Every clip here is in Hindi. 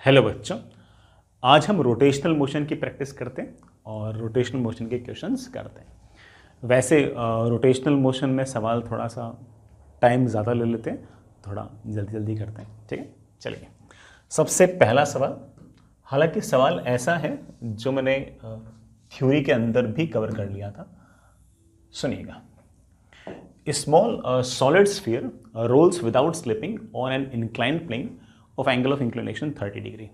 हेलो बच्चों, आज हम रोटेशनल मोशन की प्रैक्टिस करते हैं और रोटेशनल मोशन के क्वेश्चंस करते हैं। वैसे रोटेशनल मोशन में सवाल थोड़ा सा टाइम ज़्यादा ले लेते हैं, थोड़ा जल्दी जल्दी करते हैं। ठीक है, चलिए सबसे पहला सवाल। हालांकि सवाल ऐसा है जो मैंने थ्योरी के अंदर भी कवर कर लिया था, सुनिएगा। Small solid sphere rolls without slipping on an inclined plane of angle of inclination 30 degree.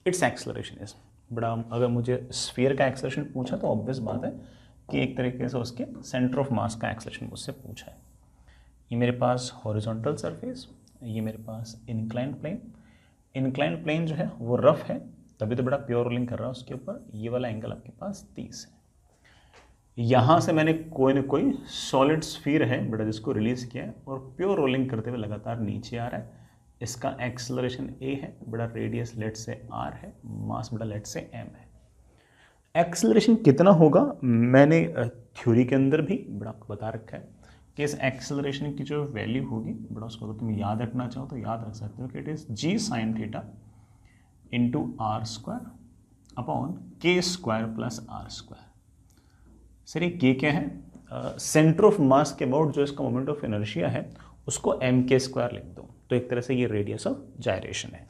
It's acceleration is बड़ा। अगर मुझे स्फीयर का एक्सेलरेशन पूछा तो ऑब्वियस बात है कि एक तरीके से उसके सेंटर ऑफ मास का एक्सेलरेशन मुझसे पूछा है। ये मेरे पास हॉरिजॉन्टल सरफेस, ये मेरे पास इंक्लाइंड प्लेन। इंक्लाइंड प्लेन जो है वो रफ है, तभी तो बड़ा प्योर रोलिंग कर रहा है उसके ऊपर। ये वाला एंगल आपके पास 30 है। यहाँ से मैंने कोई ना कोई सॉलिड स्फीयर है बड़ा जिसको रिलीज किया है और प्योर रोलिंग करते हुए लगातार नीचे आ रहा है। इसका एक्सेलरेशन a है, बड़ा रेडियस लेट से r है, मास बड़ा लेट से m है। एक्सेलरेशन कितना होगा मैंने थ्योरी के अंदर भी बड़ा आपको बता रखा है कि इस एक्सेलरेशन की जो वैल्यू होगी बड़ा उसको अगर तुम याद रखना चाहो तो याद रख सकते हो कि it is g sin theta into r square upon k square plus r square. Sir ये k क्या है? सेंटर ऑफ मास के अबाउट जो इसका मोमेंट ऑफ इनर्शिया है उसको mk स्क्वायर लिख दो, तो एक तरह से ये रेडियस ऑफ जायरेशन है।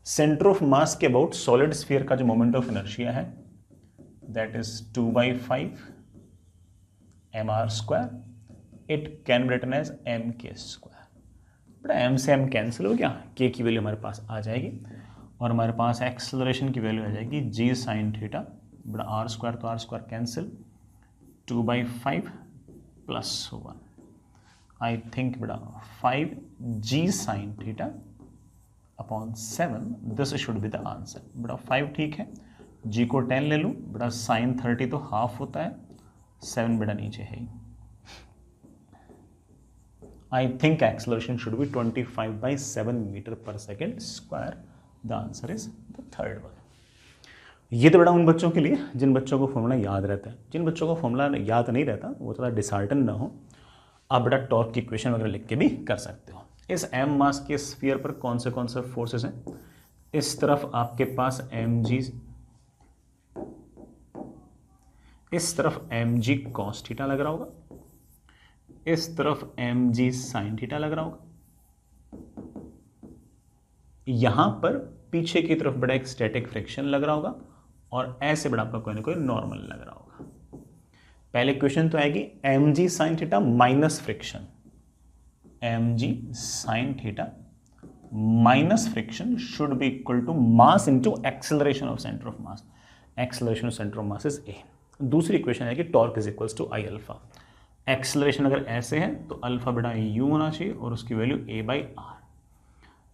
सेंटर ऑफ मास के अबाउट सॉलिड स्फीयर का जो मोमेंट ऑफ इनर्शिया है that is 2/5 mr square. It can be written as mk square. बड़ा m से m कैंसिल हो गया, k की वैल्यू हमारे पास आ जाएगी और हमारे पास एक्सेलरेशन की वैल्यू आ जाएगी g sin थीटा बड़ा r स्क्वायर, तो r square cancel, 2/5 plus 1 I think बड़ा 5g sin theta upon 7। This should be the answer. बड़ा 5 ठीक है, g को 10 ले लूँ, बड़ा sin 30 तो हाफ होता है, 7 बड़ा नीचे है। I think acceleration should be 25/7 metre पर second square. The answer is the third one. ये तो बड़ा उन बच्चों के लिए जिन बच्चों को फॉर्मूला याद रहता है। जिन बच्चों को फॉर्मूला याद नहीं रहता वो थोड़ा डिसहार्टन ना हो, आप बड़ा टॉर्क की इक्वेशन वगैरह लिख के भी कर सकते हो। इस m मास के स्फीयर पर कौन से फोर्सेस हैं? इस तरफ आपके पास mg, इस तरफ mg cos थीटा लग रहा होगा, इस तरफ mg sin थीटा लग रहा होगा, यहां पर पीछे की तरफ बड़ा एक स्टैटिक फ्रिक्शन लग रहा होगा और ऐसे बड़ा आपका कोई ना कोई नॉर्मल लग रहा होगा। पहले क्वेश्चन तो आएगी mg sin theta minus friction, mg sin theta minus friction should be equal to mass into acceleration of centre of mass. Acceleration of centre of mass is a। दूसरी इक्वेशन है कि torque is equals to I alpha. Acceleration अगर ऐसे है तो अल्फा बड़ा u होना चाहिए और उसकी वैल्यू a/r।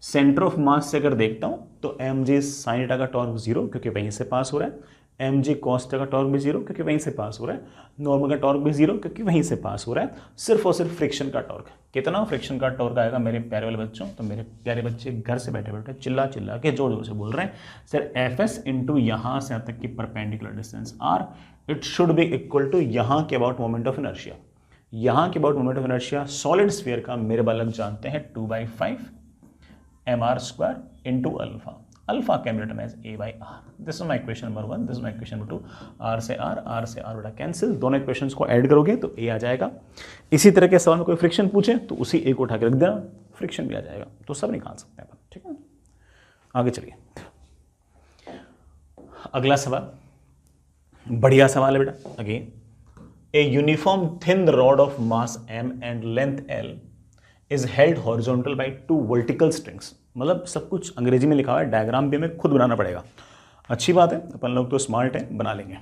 सेंटर ऑफ मास से अगर देखता हूं तो mg sin थीटा का टॉर्क 0 क्योंकि वहीं से पास हो रहा है, mg cos थीटा का टॉर्क भी 0 क्योंकि वहीं से पास हो रहा है, नॉर्मल का टॉर्क भी 0 क्योंकि वहीं से पास हो रहा है। सिर्फ और सिर्फ फ्रिक्शन का टॉर्क। कितना फ्रिक्शन का टॉर्क आएगा मेरे प्यारे वाले बच्चों? तो मेरे प्यारे बच्चे घर से बैठे बैठे चिल्ला चिल्ला के जोर जोर से बोल रहे हैं सर fs इंटू यहाँ से यहाँ तक की perpendicular distance r, it should be equal to यहाँ के अबाउट मोमेंट ऑफ इनर्शिया। यहाँ के about moment of inertia solid sphere का मेरे बालक जानते हैं 2/5 mr square into alpha. Alpha can be written as a/r। This is my equation number 1, this is my equation number 2। r से r बड़ा कैंसिल, दोनों इक्वेशंस को ऐड करोगे तो a आ जाएगा। इसी तरह के सवाल में कोई फ्रिक्शन पूछे तो उसी a को उठा के रख देना, फ्रिक्शन भी आ जाएगा, तो सब निकाल सकते हैं अपन। ठीक है, आगे चलिए। अगला सवाल बढ़िया सवाल है बेटा। Again, a uniform thin rod of mass m and length l is held horizontal by 2 vertical strings। मतलब सब कुछ अंग्रेजी में लिखा हुआ है, डायग्राम भी हमें खुद बनाना पड़ेगा। अच्छी बात है, अपन लोग तो स्मार्ट है, बना लेंगे।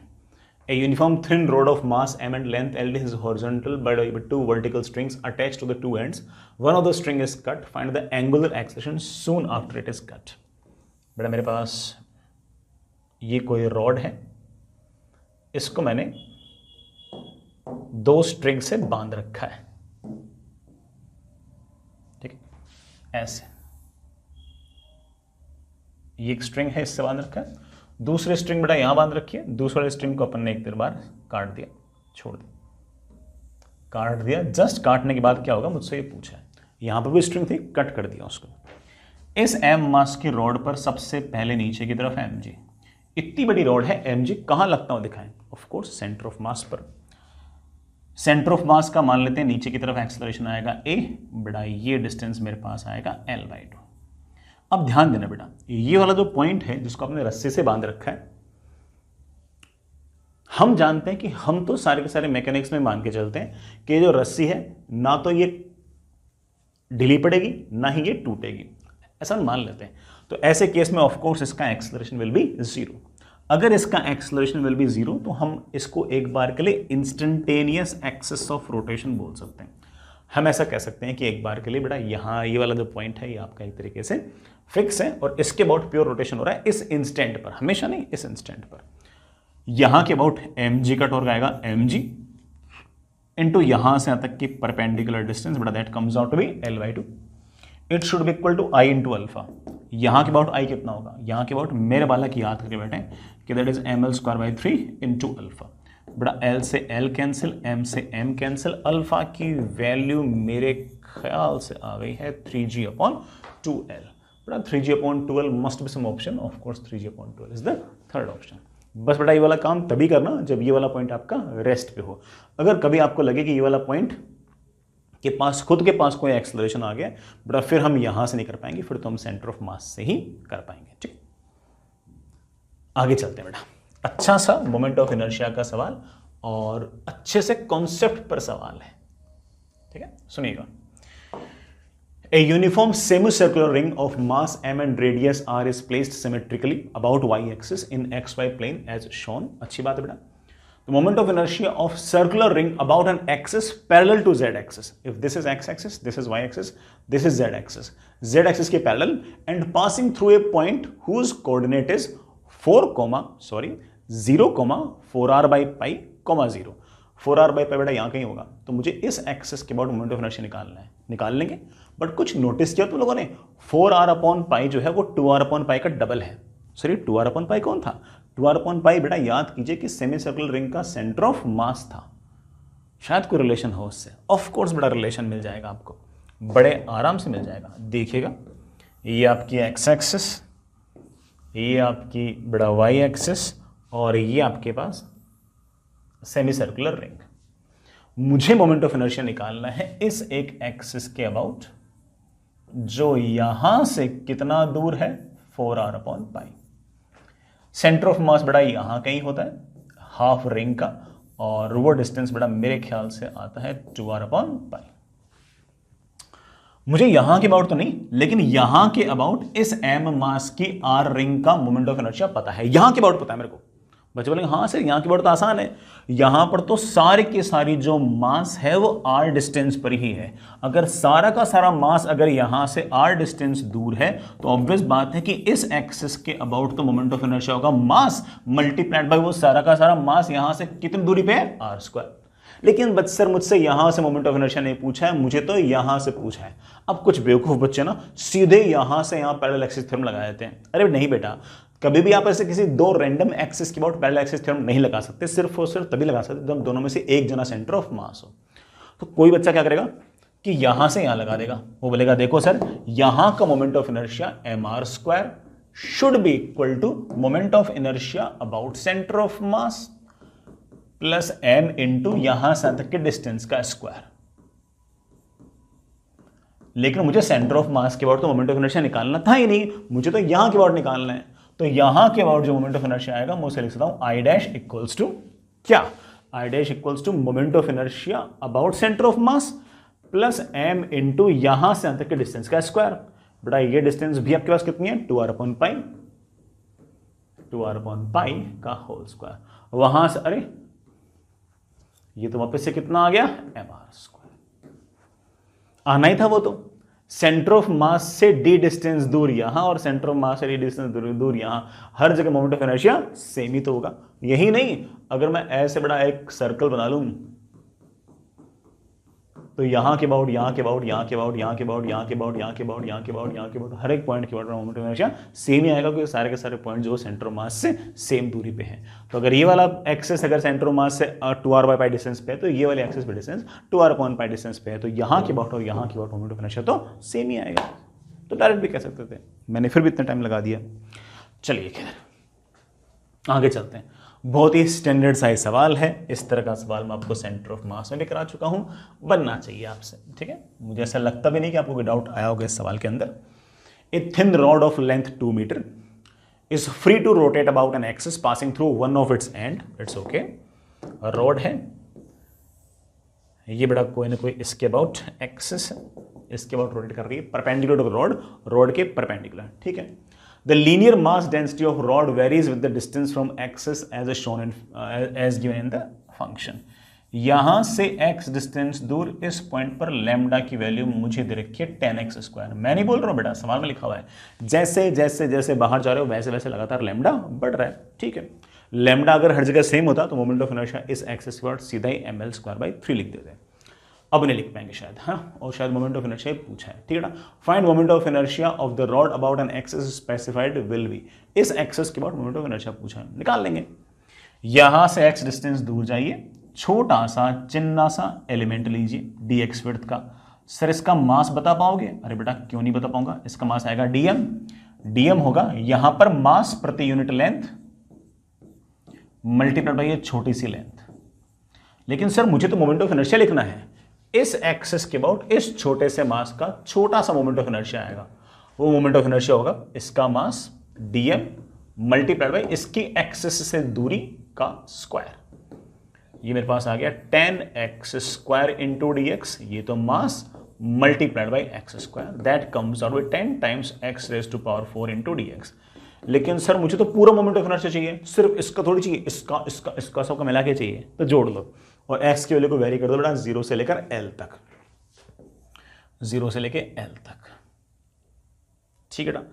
A uniform thin rod of mass m and length l is horizontal by 2 vertical strings attached to the two ends. One of the string is cut. Find the angular acceleration soon after it is cut। बेटा मेरे पास ये कोई रॉड है, इसको मैंने 2 स्ट्रिंग से बांध रखा है। ऐसे ये एक स्ट्रिंग है, इससे बांध रखा है, दूसरे स्ट्रिंग बेटा यहां बांध रखी है। दूसरे स्ट्रिंग को अपन ने एक बार काट दिया, छोड़ दिया, काट दिया। जस्ट काटने के बाद क्या होगा मुझसे ये पूछा है। यहां पर भी स्ट्रिंग थी, कट कर दिया उसको। इस m मास की रॉड पर सबसे पहले नीचे की तरफ mg, इतनी बड़ी रॉड है, mg कहां लगता हुआ दिखाएं? Of course centre of mass पर। सेंटर ऑफ मास का मान लेते हैं नीचे की तरफ एक्सेलरेशन आएगा a, बेटा ये डिस्टेंस मेरे पास आएगा l/2। अब ध्यान देना बेटा, ये वाला जो पॉइंट है जिसको आपने रस्सी से बांध रखा है, हम जानते हैं कि हम तो सारे के सारे मैकेनिक्स में मान के चलते हैं कि जो रस्सी है ना तो ये ढीली पड़ेगी ना ही ये टूटेगी, ऐसा मान लेते हैं। तो ऐसे केस में ऑफ कोर्स इसका एक्सेलरेशन विल बी 0। अगर इसका एक्सेलरेशन विल बी 0 तो हम इसको एक बार के लिए इंस्टेंटेनियस एक्सिस ऑफ रोटेशन बोल सकते हैं। हम ऐसा कह सकते हैं कि एक बार के लिए बेटा यहाँ ये वाला जो पॉइंट है ये आपका एक तरीके से फिक्स है और इसके अबाउट प्योर रोटेशन हो रहा है इस इंस्टेंट पर, हमेशा नहीं, इस इंस्टेंट पर। यहां के अबाउट mg का टॉर्क आएगा mg इंटू यहां से यहां तक की परपेंडिकुलर डिस्टेंस, बेटा that comes out to be l/2। It should be equal to I into alpha. यहां के अबाउट I कितना होगा? यहां के अबाउट मेरे वाला की याद करके बैठे कि that is ml²/3 into alpha. बेटा l से l कैंसिल, m से m कैंसिल, अल्फा की वैल्यू मेरे ख्याल से आ गई है 3g/2l। बेटा 3g/2l must be some option, of course 3g/2l is the third option. बस बेटा ये वाला काम तभी करना जब ये वाला पॉइंट आपका रेस्ट पे हो। अगर कभी आपको लगे कि ये वाला पॉइंट के पास खुद के पास कोई एक्सेलरेशन आ गया बेटा, फिर हम यहां से नहीं कर पाएंगे, फिर तो हम सेंटर ऑफ मास से ही कर पाएंगे। ठीक, आगे चलते हैं बेटा। अच्छा सा मोमेंट ऑफ इनर्शिया का सवाल और अच्छे से कॉन्सेप्ट पर सवाल है, ठीक है, सुनिएगा। A uniform semicircular ring of mass m and radius r is placed symmetrically about y-axis in xy plane as shown। अच्छी बात है बेटा। The moment of inertia of circular ring about an axis parallel to z-axis. If this is x-axis, this is y-axis, this is z-axis. Z-axis के parallel and passing through a point whose coordinate is 0, 4r/pi, 0। 4r/pi बेटा यहाँ कहीं होगा, तो मुझे इस एक्सिस के अबाउट मोमेंट ऑफ इनर्शिया निकालना है, निकाल लेंगे। बट कुछ नोटिस किया तुम लोगों ने, 4r/pi जो है वो 2r/pi का डबल है। सॉरी 2r/pi कौन था? 2r/pi बेटा याद कीजिए कि सेमी सर्कुलर रिंग का सेंटर ऑफ मास था। शायद कोई रिलेशन हो उससे, ऑफ कोर्स बेटा रिलेशन मिल जाएगा आपको, बड़े आराम से मिल जाएगा। देखिएगा ये आपकी एक्स एक्सिस, ये आपकी बेटा वाई एक्सिस और ये आपके पास सेमी सर्कुलर रिंग। मुझे मोमेंट ऑफ इनर्शिया निकालना है इस एक एक्सिस के अबाउट जो यहां से कितना दूर है, 4r/pi। सेंटर ऑफ मास बेटा यहां कहीं होता है हाफ रिंग का, और वो डिस्टेंस बेटा मेरे ख्याल से आता है 2r/pi। मुझे यहां के अबाउट तो नहीं, लेकिन यहां के अबाउट इस m मास की r रिंग का मोमेंट ऑफ इनर्शिया पता है, यहां के अबाउट पता है मेरे को। बच्चे बोलेंगे हाँ सर यहाँ की बात तो आसान है, यहाँ पर तो सारे की सारी जो मास है वो r डिस्टेंस पर ही है। अगर सारा का सारा मास अगर यहाँ से r डिस्टेंस दूर है तो ऑब्वियस बात है कि इस एक्सिस के अबाउट तो मोमेंट ऑफ इनर्शिया होगा मास मल्टीप्लाइड बाय वो सारा का सारा मास यहाँ से कितनी दूरी पे है, r²। लेकिन बच्चे सर मुझसे यहां से मोमेंट ऑफ इनर्शिया नहीं पूछा है, मुझे तो यहां से पूछा है। अब कुछ बेवकूफ बच्चे ना सीधे यहां से यहां पैरेलल एक्सिस थ्योरम लगा देते हैं। अरे नहीं बेटा, कभी भी आप ऐसे किसी दो रैंडम एक्सिस के अबाउट पैरेलल एक्सिस थ्योरम नहीं लगा सकते, सिर्फ और सिर्फ तभी लगा सकते जब दोनों में से एक जना सेंटर ऑफ मास हो। तो कोई बच्चा क्या करेगा कि यहां से यहां लगा देगा, वो बोलेगा देखो सर यहां का moment of inertia mr² should be equal to moment of inertia about centre of mass plus m into यहां से तक के डिस्टेंस का स्क्वायर। लेकिन मुझे सेंटर ऑफ मास के अबाउट तो मोमेंट ऑफ इनर्शिया निकालना था ही नहीं, मुझे तो यहां के अबाउट निकालना है। तो यहां के अबाउट जो मोमेंट ऑफ इनर्शिया आएगा मैं उसे लिख सकता हूं I डैश इक्वल्स टू क्या, I dash equals to moment of inertia about centre of mass plus m into यहां से तक के डिस्टेंस का स्क्वायर। बेटा ये डिस्टेंस भी आपके पास कितनी है, 2r/pi, 2r/pi का होल स्क्वायर। वहां से अरे ये तो वापस से कितना आ गया, mr²। आना ही था वो तो, सेंटर ऑफ मास से d डिस्टेंस दूर यहां और सेंटर ऑफ मास से d डिस्टेंस दूर यहां, हर जगह मोमेंट ऑफ इनर्शिया सेम ही तो होगा। यही नहीं, अगर मैं ऐसे बड़ा एक सर्कल बना लूं तो यहां के अबाउट, यहां के अबाउट, यहां के अबाउट, यहां के अबाउट, यहां के अबाउट, यहां के अबाउट, यहां के अबाउट, यहां के अबाउट, हर एक पॉइंट के about moment of inertia same ही आएगा क्योंकि सारे के सारे पॉइंट जो सेंटर ऑफ मास से सेम दूरी पे हैं। तो अगर ये वाला एक्सिस अगर सेंटर ऑफ मास से 2r/pi डिस्टेंस पे है तो ये वाले एक्सिस पे डिस्टेंस 2r/pi डिस्टेंस पे है, तो यहां के अबाउट और यहां के अबाउट मोमेंट ऑफ इनर्शिया तो सेम ही आएगा। तो डायरेक्ट भी कह सकते थे, मैंने फिर भी इतना टाइम लगा दिया। चलिए खैर आगे चलते हैं। बहुत ही स्टैंडर्ड साइज सवाल है, इस तरह का सवाल मैं आपको सेंटर ऑफ मास में लेकर आ चुका हूं, बनना चाहिए आपसे, ठीक है। मुझे ऐसा लगता भी नहीं कि आपको कोई डाउट आया होगा इस सवाल के अंदर। A thin rod of length 2 metre is free to rotate about an axis passing through one of its end, it's okay. Rod है ये बड़ा कोई ना कोई इसके अबाउट एक्सिस है, इसके अबाउट रोटेट कर रही है परपेंडिकुलर टू रॉड, रॉड के परपेंडिकुलर, ठीक है। The linear mass density of rod varies with the distance from axis as shown in as given in the function. यहां से x डिस्टेंस दूर इस पॉइंट पर लैम्डा की वैल्यू मुझे दे रखी है 10x²। मैं नहीं बोल रहा हूं बेटा, सवाल में लिखा हुआ है। जैसे जैसे जैसे बाहर जा रहे हो वैसे वैसे लगातार लैम्डा बढ़ रहा है, ठीक है। लैम्डा अगर हर जगह सेम होता तो मोमेंट ऑफ इनर्शिया इस एक्सिस के बाद सीधा ही ml²/3 लिख देते। अब नहीं लिख पाएंगे शायद, हाँ, और शायद मोमेंट ऑफ इनर्शिया पूछा है, ठीक है ना। Find moment of inertia of the rod about an axis specified will be. इस एक्सिस के बाद मोमेंट ऑफ इनर्शिया पूछा है, निकाल लेंगे। यहां से x डिस्टेंस दूर जाइए, छोटा सा चिन्ना सा एलिमेंट लीजिए dx विड्थ का। सर इसका मास बता पाओगे? अरे बेटा क्यों नहीं बता पाऊंगा, इसका मास आएगा dm। dm होगा यहां पर मास प्रति यूनिट लेंथ मल्टीप्लाइड बाय ये छोटी सी लेंथ। लेकिन सर मुझे तो मोमेंट ऑफ इनर्शिया लिखना है, इस एक्सिस के अबाउट इस छोटे से मास का छोटा सा मोमेंट ऑफ इनर्शिया आएगा, वो मोमेंट ऑफ इनर्शिया होगा इसका मास dm मल्टीप्लाइड बाय इसकी एक्सिस से दूरी का स्क्वायर। ये मेरे पास आ गया 10x² इंटू dx, ये तो mass multiplied by x², that comes out with 10 times x⁴ into dx। लेकिन सर मुझे तो पूरा मोमेंट ऑफ इनर्शिया चाहिए, सिर्फ इसका थोड़ी चाहिए, इसका इसका इसका सबका मिला के चाहिए, तो जोड़ लो और x की वैल्यू को वेरी कर दो बेटा 0 से लेकर l तक, 0 से लेकर l तक, ठीक है ना।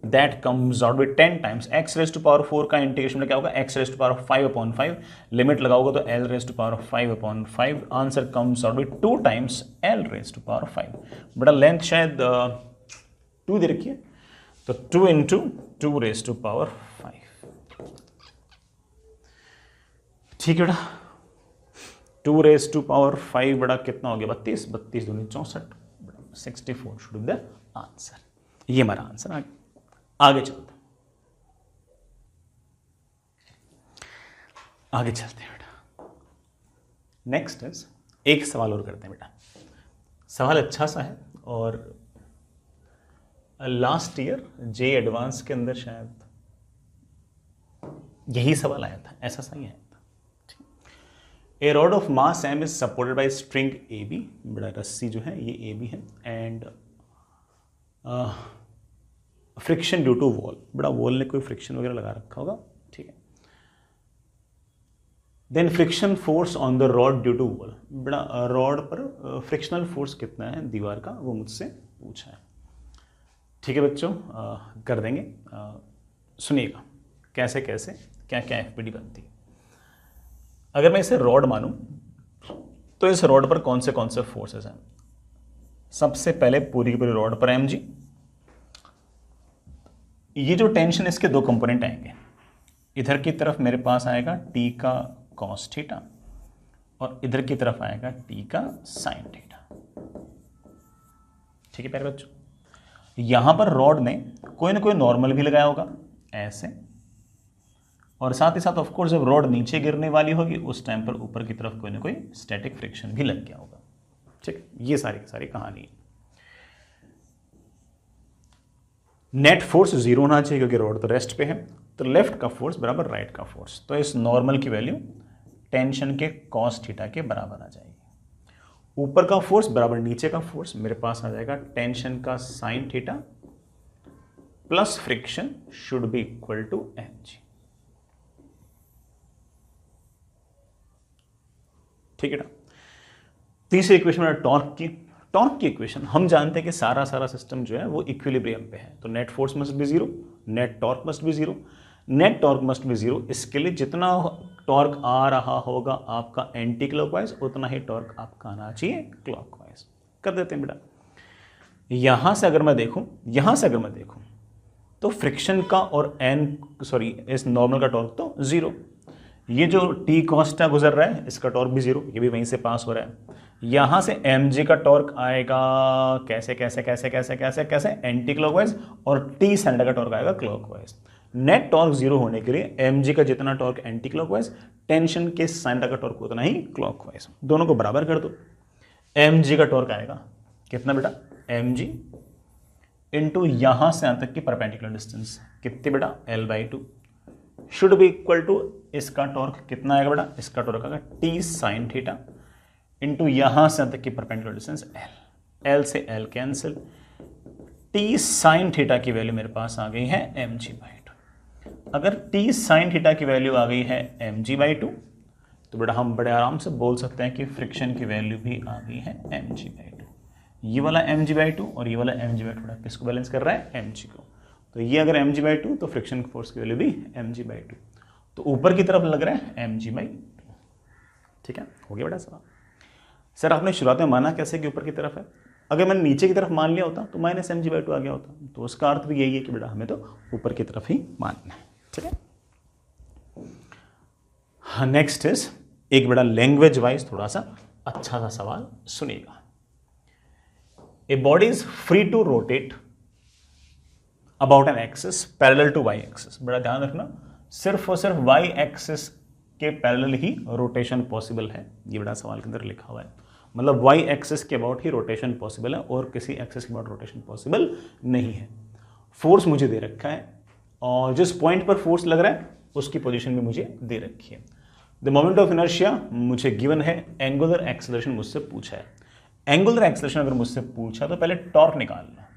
That comes out with 10 times x⁴ का इंटीग्रेशन में क्या होगा x⁵5/5, लिमिट लगाओगे तो l⁵5/5, answer comes out with 2 times l⁵5। बड़ा लेंथ शायद 2 दे रखी है, तो 2 इंटू 2⁵5, ठीक है बेटा। 2⁵5 बड़ा कितना हो गया 32, 32 दूनी 64, 64 शुड बी द आंसर। ये हमारा आंसर। आगे चलते हैं बेटा। नेक्स्ट इज, एक सवाल और करते हैं बेटा। सवाल अच्छा सा है और लास्ट ईयर जे एडवांस के अंदर शायद यही सवाल आया था, ऐसा सही आया था। A rod of mass m is supported by string AB, बड़ा रस्सी जो है ये AB है, and friction due to wall, बड़ा वॉल ने कोई फ्रिक्शन वगैरह लगा रखा होगा, ठीक है। Then friction force on the rod due to wall, बड़ा रॉड पर फ्रिक्शनल फोर्स कितना है दीवार का, वो मुझसे पूछा है, ठीक है बच्चों। कर देंगे, सुनिएगा कैसे कैसे क्या क्या FPD बनती है। अगर मैं इसे रॉड मानूं तो इस रॉड पर कौन से फोर्सेस हैं। सबसे पहले पूरी की पूरी रॉड पर mg, ये जो टेंशन इसके दो कंपोनेंट आएंगे, इधर की तरफ मेरे पास आएगा t का cos थीटा और इधर की तरफ आएगा t का sin थीटा, ठीक है प्यारे बच्चों। यहां पर रॉड ने कोई ना कोई नॉर्मल भी लगाया होगा ऐसे, और साथ ही साथ ऑफकोर्स जब रॉड नीचे गिरने वाली होगी उस टाइम पर ऊपर की तरफ कोई ना कोई स्टैटिक फ्रिक्शन भी लग गया होगा, ठीक। ये सारी की सारी कहानी है। नेट फोर्स 0 होना चाहिए क्योंकि रॉड तो रेस्ट पे है, तो लेफ्ट का फोर्स बराबर राइट का फोर्स, तो इस नॉर्मल की वैल्यू टेंशन के cos थीटा के बराबर आ जाएगी। ऊपर का फोर्स बराबर नीचे का फोर्स, मेरे पास आ जाएगा टेंशन का sin theta plus friction should be equal to mg, ठीक है ना। तीसरी इक्वेशन है टॉर्क की इक्वेशन। हम जानते हैं कि सारा सिस्टम जो है वो इक्विलिब्रियम पे है, तो net force must be 0, net torque must be 0, net torque must be 0। इसके लिए जितना टॉर्क आ रहा होगा आपका एंटी क्लॉकवाइज, उतना ही टॉर्क आपका आना चाहिए क्लॉकवाइज। कर देते हैं बेटा। यहां से अगर मैं देखूं तो फ्रिक्शन का और इस नॉर्मल का टॉर्क तो 0, ये जो t cos गुजर रहा है इसका टॉर्क भी 0, ये भी वहीं से पास हो रहा है। यहां से mg का टॉर्क आएगा कैसे कैसे कैसे कैसे कैसे कैसे एंटी क्लॉकवाइज, और t सेंटर का टॉर्क आएगा क्लॉकवाइज। नेट टॉर्क जीरो होने के लिए mg का जितना टॉर्क एंटी क्लॉकवाइज, टेंशन के सेंटर का टॉर्क उतना ही क्लॉकवाइज, दोनों को बराबर कर दो। mg का टॉर्क आएगा कितना बेटा, mg इंटू यहां से यहां तक की परपेंडिकुलर डिस्टेंस कितनी बेटा, l/2 should be equal to इसका टॉर्क कितना आएगा बेटा, इसका टॉर्क आएगा t साइन थीटा इंटू यहां से तक की परपेंडिकुलर डिस्टेंस l से l cancel, t sine theta की वैल्यू मेरे पास आ गई है mg/2। अगर t साइन थीटा की वैल्यू आ गई है mg/2 तो बेटा हम बड़े आराम से बोल सकते हैं कि फ्रिक्शन की वैल्यू भी आ गई है mg/2। ये वाला mg/2 और ये वाला mg/2 किसको बैलेंस कर रहा है, mg को। तो ये अगर mg/2 तो फ्रिक्शन फोर्स की वैल्यू भी mg/2, तो ऊपर की तरफ लग रहा है mg/2। ठीक है, हो गया बेटा सवाल। सर आपने शुरुआत में माना कैसे कि ऊपर की तरफ है, अगर मैंने नीचे की तरफ मान लिया होता तो -mg/2 आ गया होता, तो उसका अर्थ भी यही है कि बेटा हमें तो ऊपर की तरफ ही मानना है। ठीक है, हाँ नेक्स्ट इज एक बड़ा लैंग्वेज वाइज थोड़ा सा अच्छा सा सवाल सुनिएगा। A body is free to rotate about an axis parallel to Y axis. बड़ा ध्यान रखना, सिर्फ और सिर्फ वाई एक्सिस के पैरेलल ही रोटेशन पॉसिबल है, ये बड़ा सवाल के अंदर लिखा हुआ है। मतलब वाई एक्सिस के अबाउट ही रोटेशन पॉसिबल है और किसी एक्सिस के अबाउट रोटेशन पॉसिबल नहीं है। फोर्स मुझे दे रखा है और जिस पॉइंट पर फोर्स लग रहा है उसकी पोजीशन भी मुझे दे रखी है। द मोमेंट ऑफ इनर्शिया मुझे गिवन है, एंगुलर एक्सेलरेशन मुझसे पूछा है। एंगुलर एक्सेलरेशन अगर मुझसे पूछा तो पहले टॉर्क निकालना।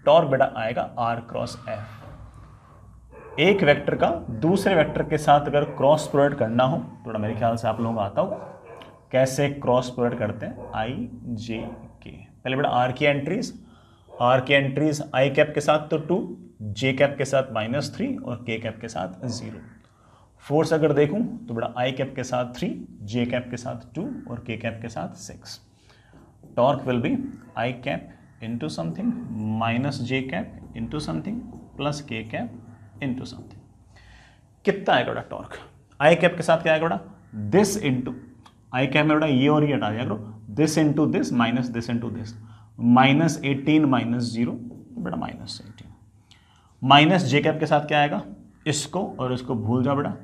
टॉर्क बेटा आएगा r क्रॉस f। एक वेक्टर का दूसरे वेक्टर के साथ अगर क्रॉस प्रोडक्ट करना हो, थोड़ा मेरे ख्याल से आप लोगों को आता होगा कैसे क्रॉस प्रोडक्ट करते हैं, i j k। पहले बेटा r की एंट्रीज i कैप के साथ तो 2, j कैप के साथ -3 और k कैप के साथ 0। फोर्स अगर देखूं तो बेटा i कैप के साथ 3, j कैप के साथ 2 और k कैप के साथ 6। Torque will be i cap into something minus j cap into something plus k cap into something. कितना आएगा बेटा टॉर्क, आई कैप के साथ क्या आएगा बेटा, दिस इंटू आई कैप में बेटा ये और ये हटा दिया करो, this into this minus this into this, -18 -0 बेटा -18। माइनस जे कैप के साथ क्या आएगा, इसको और इसको भूल जाओ बेटा,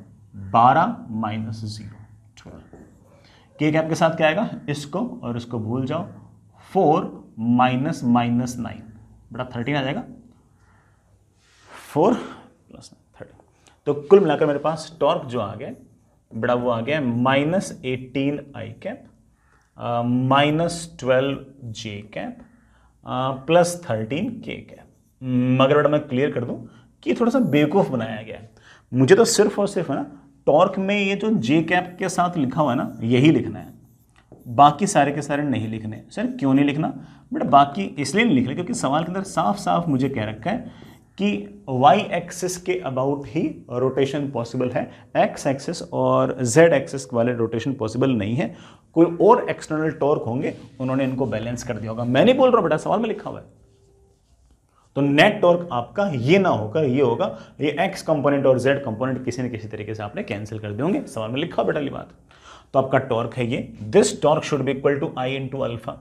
12 -0 12। के कैप के साथ क्या आएगा, इसको और इसको भूल जाओ, 4 -9 बेटा 13 आ जाएगा, 4 + 13। तो कुल मिलाकर मेरे पास टॉर्क जो आ गया बेटा वो आ गया -18 आई कैप -12 जे कैप +13 के कैप। मगर बेटा मैं क्लियर कर दूं कि थोड़ा सा बेवकूफ बनाया गया है। मुझे तो सिर्फ और सिर्फ है ना टॉर्क में ये जो जे कैप के साथ लिखा हुआ है ना यही लिखना है, बाकी सारे के सारे नहीं लिखने। सर क्यों नहीं लिखना बेटा, बाकी इसलिए नहीं लिख रहे क्योंकि सवाल के अंदर साफ साफ मुझे कह रखा है कि y एक्सिस के अबाउट ही रोटेशन पॉसिबल है, x एक्सिस और z एक्सिस वाले रोटेशन पॉसिबल नहीं है। कोई और एक्सटर्नल टॉर्क होंगे, उन्होंने इनको बैलेंस कर दिया होगा। मैं नहीं बोल रहा हूं बेटा, सवाल में लिखा हुआ है। तो नेट टॉर्क आपका ये ना होकर ये होगा, ये x कंपोनेंट और z कंपोनेंट किसी न किसी तरीके से आपने कैंसिल कर दिए होंगे। सवाल में लिखा बेटा ये बात। तो आपका टॉर्क है ये, this torque should be equal to I into alpha.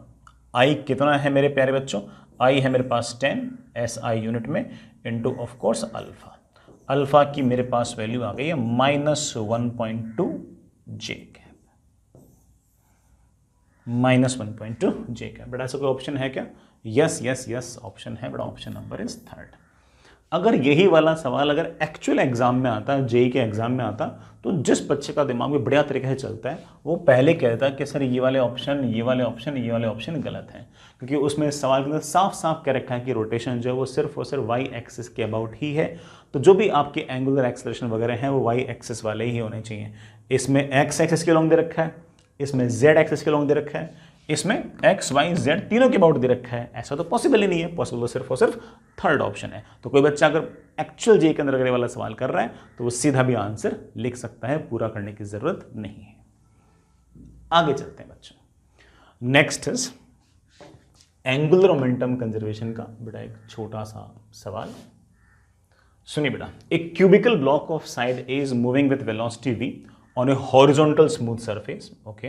I कितना है मेरे प्यारे बच्चों, आई है मेरे पास 10 SI यूनिट में into of course alpha. Alpha की मेरे पास वैल्यू आ गई है -1.2 जे कैप, -1.2 जे कैप। बेटा ऐसा कोई ऑप्शन है क्या, यस यस यस ऑप्शन है बेटा, ऑप्शन नंबर इज 3rd। अगर यही वाला सवाल अगर एक्चुअल एग्जाम में आता, जेई के एग्जाम में आता, तो जिस बच्चे का दिमाग में बढ़िया तरीके से चलता है वो पहले कहता है कि सर ये वाले ऑप्शन ये वाले ऑप्शन ये वाले ऑप्शन गलत हैं, क्योंकि उसमें सवाल के अंदर साफ साफ कह रखा है कि रोटेशन जो है वो सिर्फ और सिर्फ वाई एक्सिस के अबाउट ही है। तो जो भी आपके एंगुलर एक्सेलरेशन वगैरह हैं वो वाई एक्सिस वाले ही होने चाहिए। इसमें एक्स एक्सिस के लॉन्ग दे रखा है, इसमें जेड एक्सिस के लॉन्ग दे रखा है, इसमें एक्स वाई जेड तीनों के अबाउट दे रखा है। ऐसा तो पॉसिबल ही नहीं है, पॉसिबल तो सिर्फ और सिर्फ 3rd ऑप्शन है। तो कोई बच्चा अगर एक्चुअल जे के अंदर अगर वाला सवाल कर रहा है तो वो सीधा भी आंसर लिख सकता है, पूरा करने की जरूरत नहीं है। आगे चलते हैं बच्चों, next is angular momentum conservation का बेटा एक छोटा सा सवाल सुनिए बेटा। एक cubical block of side A is moving with velocity v on A horizontal smooth surface, okay.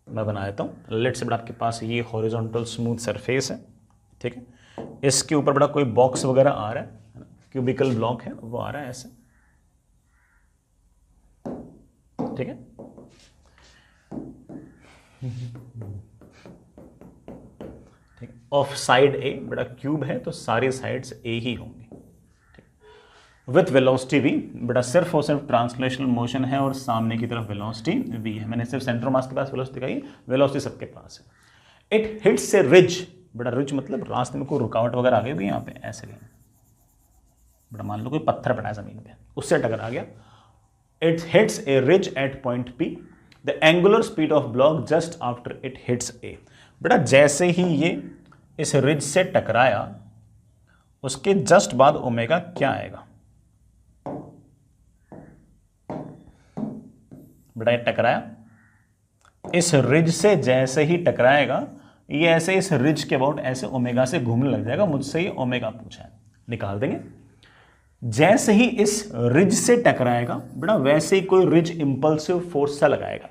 मैं बना देता हूँ। लेट्स से बड़ा आपके पास ये हॉरिजॉन्टल स्मूथ सरफेस है, ठीक है। इसके ऊपर बड़ा कोई बॉक्स वगैरह आ रहा है, क्यूबिकल ब्लॉक है वो आ रहा है ऐसे, ठीक है। ठीक है, ऑफ साइड ए बड़ा क्यूब है तो सारी साइड्स ए ही होंगी, विथ वेलोसिटी v, बड़ा सिर्फ और सिर्फ ट्रांसलेशनल मोशन है और सामने की तरफ वेलोसिटी v है। मैंने सिर्फ सेंटर मास के पास वेलोसिटी दिखाई, वेलोसिटी सबके पास है। इट हिट्स ए रिज, बड़ा रिज मतलब रास्ते में कोई रुकावट वगैरह आ गई भी यहाँ पे ऐसे नहीं, बड़ा मान लो कोई पत्थर पड़ा है जमीन पे, उससे टकरा गया। It hits a ridge at point P, the angular speed of block just after it hits A, बड़ा जैसे ही ये इस रिज से टकराया उसके जस्ट बाद ओमेगा क्या आएगा, बड़ा ये टकराया, इस रिज से जैसे ही टकराएगा ये ऐसे इस रिज के अबाउट ऐसे ओमेगा से घूमने लग जाएगा। मुझसे ये ओमेगा पूछा है, निकाल देंगे। जैसे ही इस रिज से टकराएगा बड़ा वैसे ही कोई रिज इंपल्सिव फोर्स सा लगाएगा।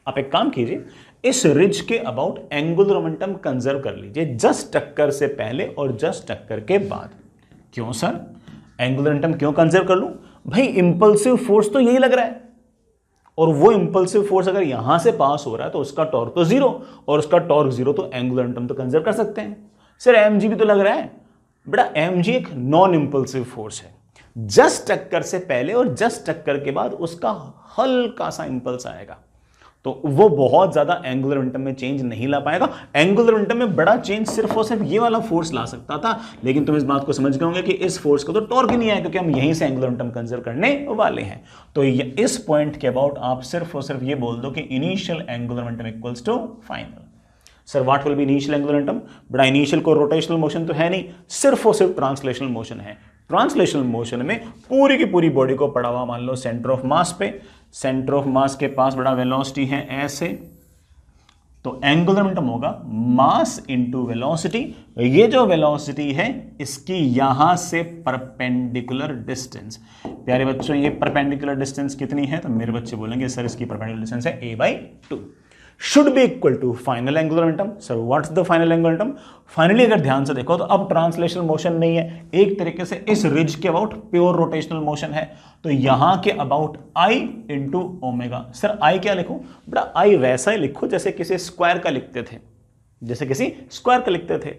आप एक काम कीजिए, इस रिज के अबाउट एंगुलर मोमेंटम कंजर्व कर लीजिए, जस्ट टक्कर से पहले और जस्ट टक्कर के बाद। क्यों सर एंगुलर मोमेंटम क्यों कंजर्व कर लूं? भाई इंपल्सिव फोर्स तो यही लग रहा है, और वो इंपल्सिव फोर्स अगर यहां से पास हो रहा है तो उसका टॉर्क तो जीरो, और उसका टॉर्क जीरो तो एंगुलर मोमेंटम तो कंजर्व कर सकते हैं। सर mg भी तो लग रहा है, बेटा mg एक नॉन इंपल्सिव फोर्स है, जस्ट टक्कर से पहले और जस्ट टक्कर के बाद उसका हल्का सा इंपल्स आएगा, तो वो बहुत ज्यादा एंगुलर मोमेंटम में चेंज नहीं ला पाएगा। एंगुलर मोमेंटम में बड़ा चेंज सिर्फ और सिर्फ ये वाला फोर्स ला सकता था, लेकिन तुम इस बात को समझ गए होंगे कि इस फोर्स को तो टॉर्क ही नहीं आएगा क्योंकि हम यहीं से एंगुलर मोमेंटम कंजर्व करने वाले हैं। तो इस पॉइंट के अबाउट आप सिर्फ और सिर्फ ये बोल दो कि initial angular momentum equals to final. Sir what will be initial angular momentum? बड़ा इनिशियल को रोटेशनल मोशन तो है नहीं, सिर्फ और सिर्फ ट्रांसलेशनल मोशन है। ट्रांसलेशनल मोशन में पूरी की पूरी बॉडी को पड़ा हुआ मान लो सेंटर ऑफ मास पे, सेंटर ऑफ मास के पास बड़ा वेलोसिटी है ऐसे, तो एंगुलर मोमेंटम होगा मास इनटू वेलोसिटी। ये जो वेलोसिटी है इसकी यहां से परपेंडिकुलर डिस्टेंस। प्यारे बच्चों ये परपेंडिकुलर डिस्टेंस कितनी है? तो मेरे बच्चे बोलेंगे सर इसकी परपेंडिकुलर डिस्टेंस है a/2, should be equal to final angular momentum. Sir what's the final angular momentum? Finally अगर ध्यान से देखो तो अब ट्रांसलेशनल मोशन नहीं है, एक तरीके से इस रिज के अबाउट प्योर रोटेशनल मोशन है, तो यहां के about I into omega. Sir I क्या लिखूं? बड़ा I वैसा ही लिखो जैसे किसी स्क्वायर का लिखते थे, जैसे किसी स्क्वायर का लिखते थे,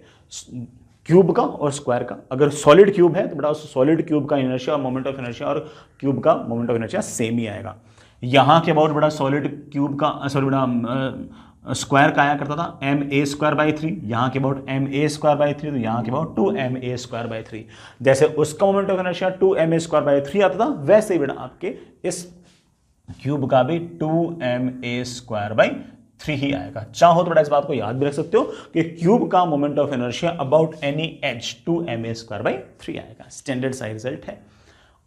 क्यूब का और स्क्वायर का। अगर सॉलिड क्यूब है तो बड़ा उस सॉलिड क्यूब का इनर्शिया और मोमेंट ऑफ इनर्शिया और क्यूब का मोमेंट ऑफ इनर्शिया सेम ही आएगा। यहां के अबाउट बड़ा सॉलिड क्यूब का सॉरी बड़ा स्क्वायर का आया करता था ma²/3, यहां के अबाउट ma²/3, तो यहां के अबाउट 2ma²/3। जैसे उसका मोमेंट ऑफ इनर्शिया 2ma²/3 आता था, वैसे ही बड़ा आपके इस क्यूब का भी 2ma²/3 ही आएगा। चाहो तो बड़ा इस बात को याद भी रख सकते हो कि क्यूब का moment of inertia about any as 2ma²/3 आएगा। स्टैंडर्ड सा रिजल्ट है।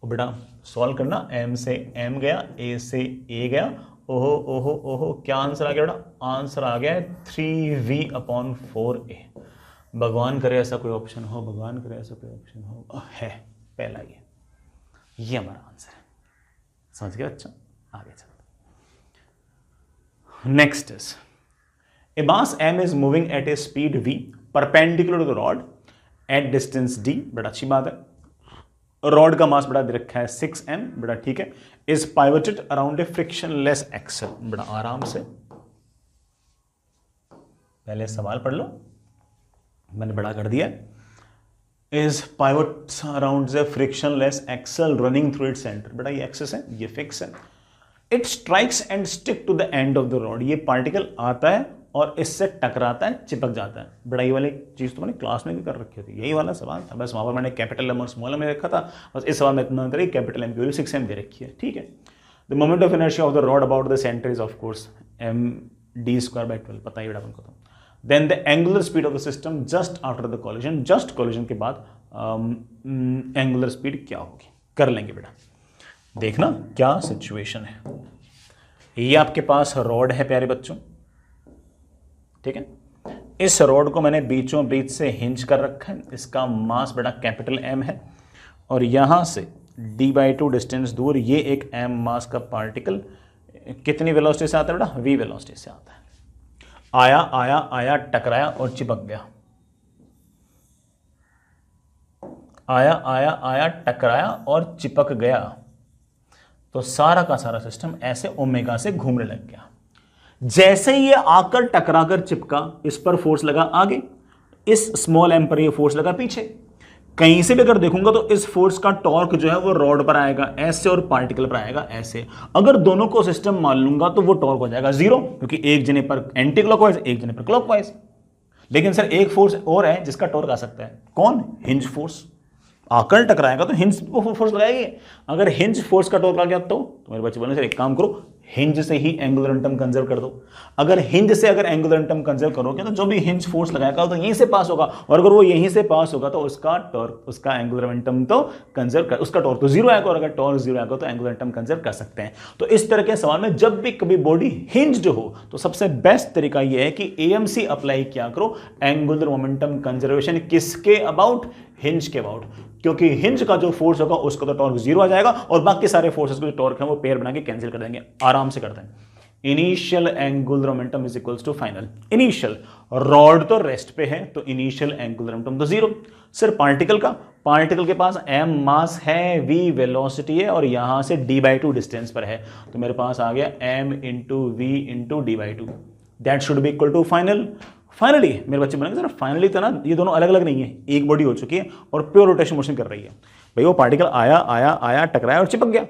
और बेटा सॉल्व करना, m से m गया, a से a गया, ओहो ओहो ओहो क्या आंसर आ गया बेटा? आंसर आ गया 3v/4a। भगवान करे ऐसा कोई ऑप्शन हो, भगवान करे ऐसा कोई ऑप्शन हो, है पहला ये हमारा आंसर है। समझ गया बच्चा? आगे चलते। Next is a mass m is moving at a speed v perpendicular to the rod at distance d। बड़ा अच्छी बात है। रॉड का मास बड़ा दे रखा है 6m, बड़ा ठीक है। Is pivoted around a frictionless axle. बड़ा आराम से पहले सवाल पढ़ लो, मैंने बड़ा कर दिया। Is pivots around a frictionless axle running through its centre. बड़ा ये एक्सेस है, ये फिक्स है। It strikes and stick to the end of the rod. ये पार्टिकल आता है और इससे टकराता है, चिपक जाता है। बड़ा ये वाली चीज़ तो मैंने क्लास में भी कर रखी थी, यही वाला सवाल था, बस वहाँ पर मैंने कैपिटल एम और स्मॉल एम में रखा था, बस इस सवाल में इतना करिए कैपिटल एम की वैल्यू 6m दे रखी है, ठीक है। The moment of inertia of the rod about the centre is of course md²/12, पता ही बेटा अपन को तो। Then the angular speed of the system just after the collision. Just collision के बाद एंगुलर स्पीड क्या होगी, कर लेंगे बेटा। देखना क्या सिचुएशन है। ये आपके पास रॉड है प्यारे बच्चों, ठीक है। इस रॉड को मैंने बीचों बीच से हिंज कर रखा है, इसका मास बड़ा कैपिटल M है, और यहां से d/2 डिस्टेंस दूर ये एक m मास का पार्टिकल कितनी वेलोसिटी से आता है बेटा? v वेलोसिटी से आता है। आया आया आया, टकराया और चिपक गया, आया आया आया, टकराया और चिपक गया, तो सारा का सारा सिस्टम ऐसे ओमेगा से घूमने लग गया। जैसे ही ये आकर टकराकर चिपका, इस पर फोर्स लगा आगे, इस स्मॉल एम पर ये फोर्स लगा पीछे। कहीं से भी अगर देखूंगा तो इस फोर्स का टॉर्क जो है वो रॉड पर आएगा ऐसे और पार्टिकल पर आएगा ऐसे। अगर दोनों को सिस्टम मान लूंगा तो वो टॉर्क हो जाएगा जीरो, क्योंकि एक जने पर एंटी क्लॉकवाइज, एक जने पर क्लॉकवाइज। लेकिन सर एक फोर्स और है जिसका टॉर्क आ सकता है, कौन? Hinge force. आकर टकराएगा तो हिंज फोर्स लगाएगी। अगर हिंज फोर्स का टॉर्क आ गया तो मेरे बच्चे बोले सर एक काम करो, हिंज से ही एंगुलर मोमेंटम कंजर्व कर दो। अगर हिंज से अगर एंगुलर मोमेंटम कंजर्व करोगे तो जो भी हिंज फोर्स लगाएगा तो यहीं से पास होगा, और अगर वो यहीं से पास होगा तो उसका टॉर्क, उसका एंगुलर मोमेंटम तो कंजर्व कर, उसका टॉर्क तो जीरो आएगा, और अगर टॉर्क जीरो आएगा तो एंगुलर मोमेंटम कंजर्व कर सकते हैं। तो इस तरह के सवाल में जब भी कभी बॉडी हिंज्ड हो तो सबसे बेस्ट तरीका यह है कि एएमसी अप्लाई किया करो, एंगुलर मोमेंटम कंजर्वेशन। किसके अबाउट? हिंज के अबाउट, क्योंकि हिंज का जो फोर्स होगा उसका तो टॉर्क जीरो आ जाएगा, और बाकी सारे फोर्सेस को जो टॉर्क है वो पेयर बना के कैंसिल कर देंगे, आराम से करते हैं। Initial angular momentum is equals to final. Initial, rod तो रेस्ट पे है तो इनिशियल एंगुलर मोमेंटम तो जीरो। सर पार्टिकल का? पार्टिकल के पास m मास है, v वेलोसिटी है, और यहां से d/2 डिस्टेंस पर है, तो मेरे पास आ गया m into we into d/2, that should be equal to final. Finally मेरे बच्चे बोलेंगे सर फाइनली तो ना ये दोनों अलग अलग नहीं है, एक बॉडी हो चुकी है और प्योर रोटेशन मोशन कर रही है। भाई वो पार्टिकल आया आया आया, टकराया और चिपक गया।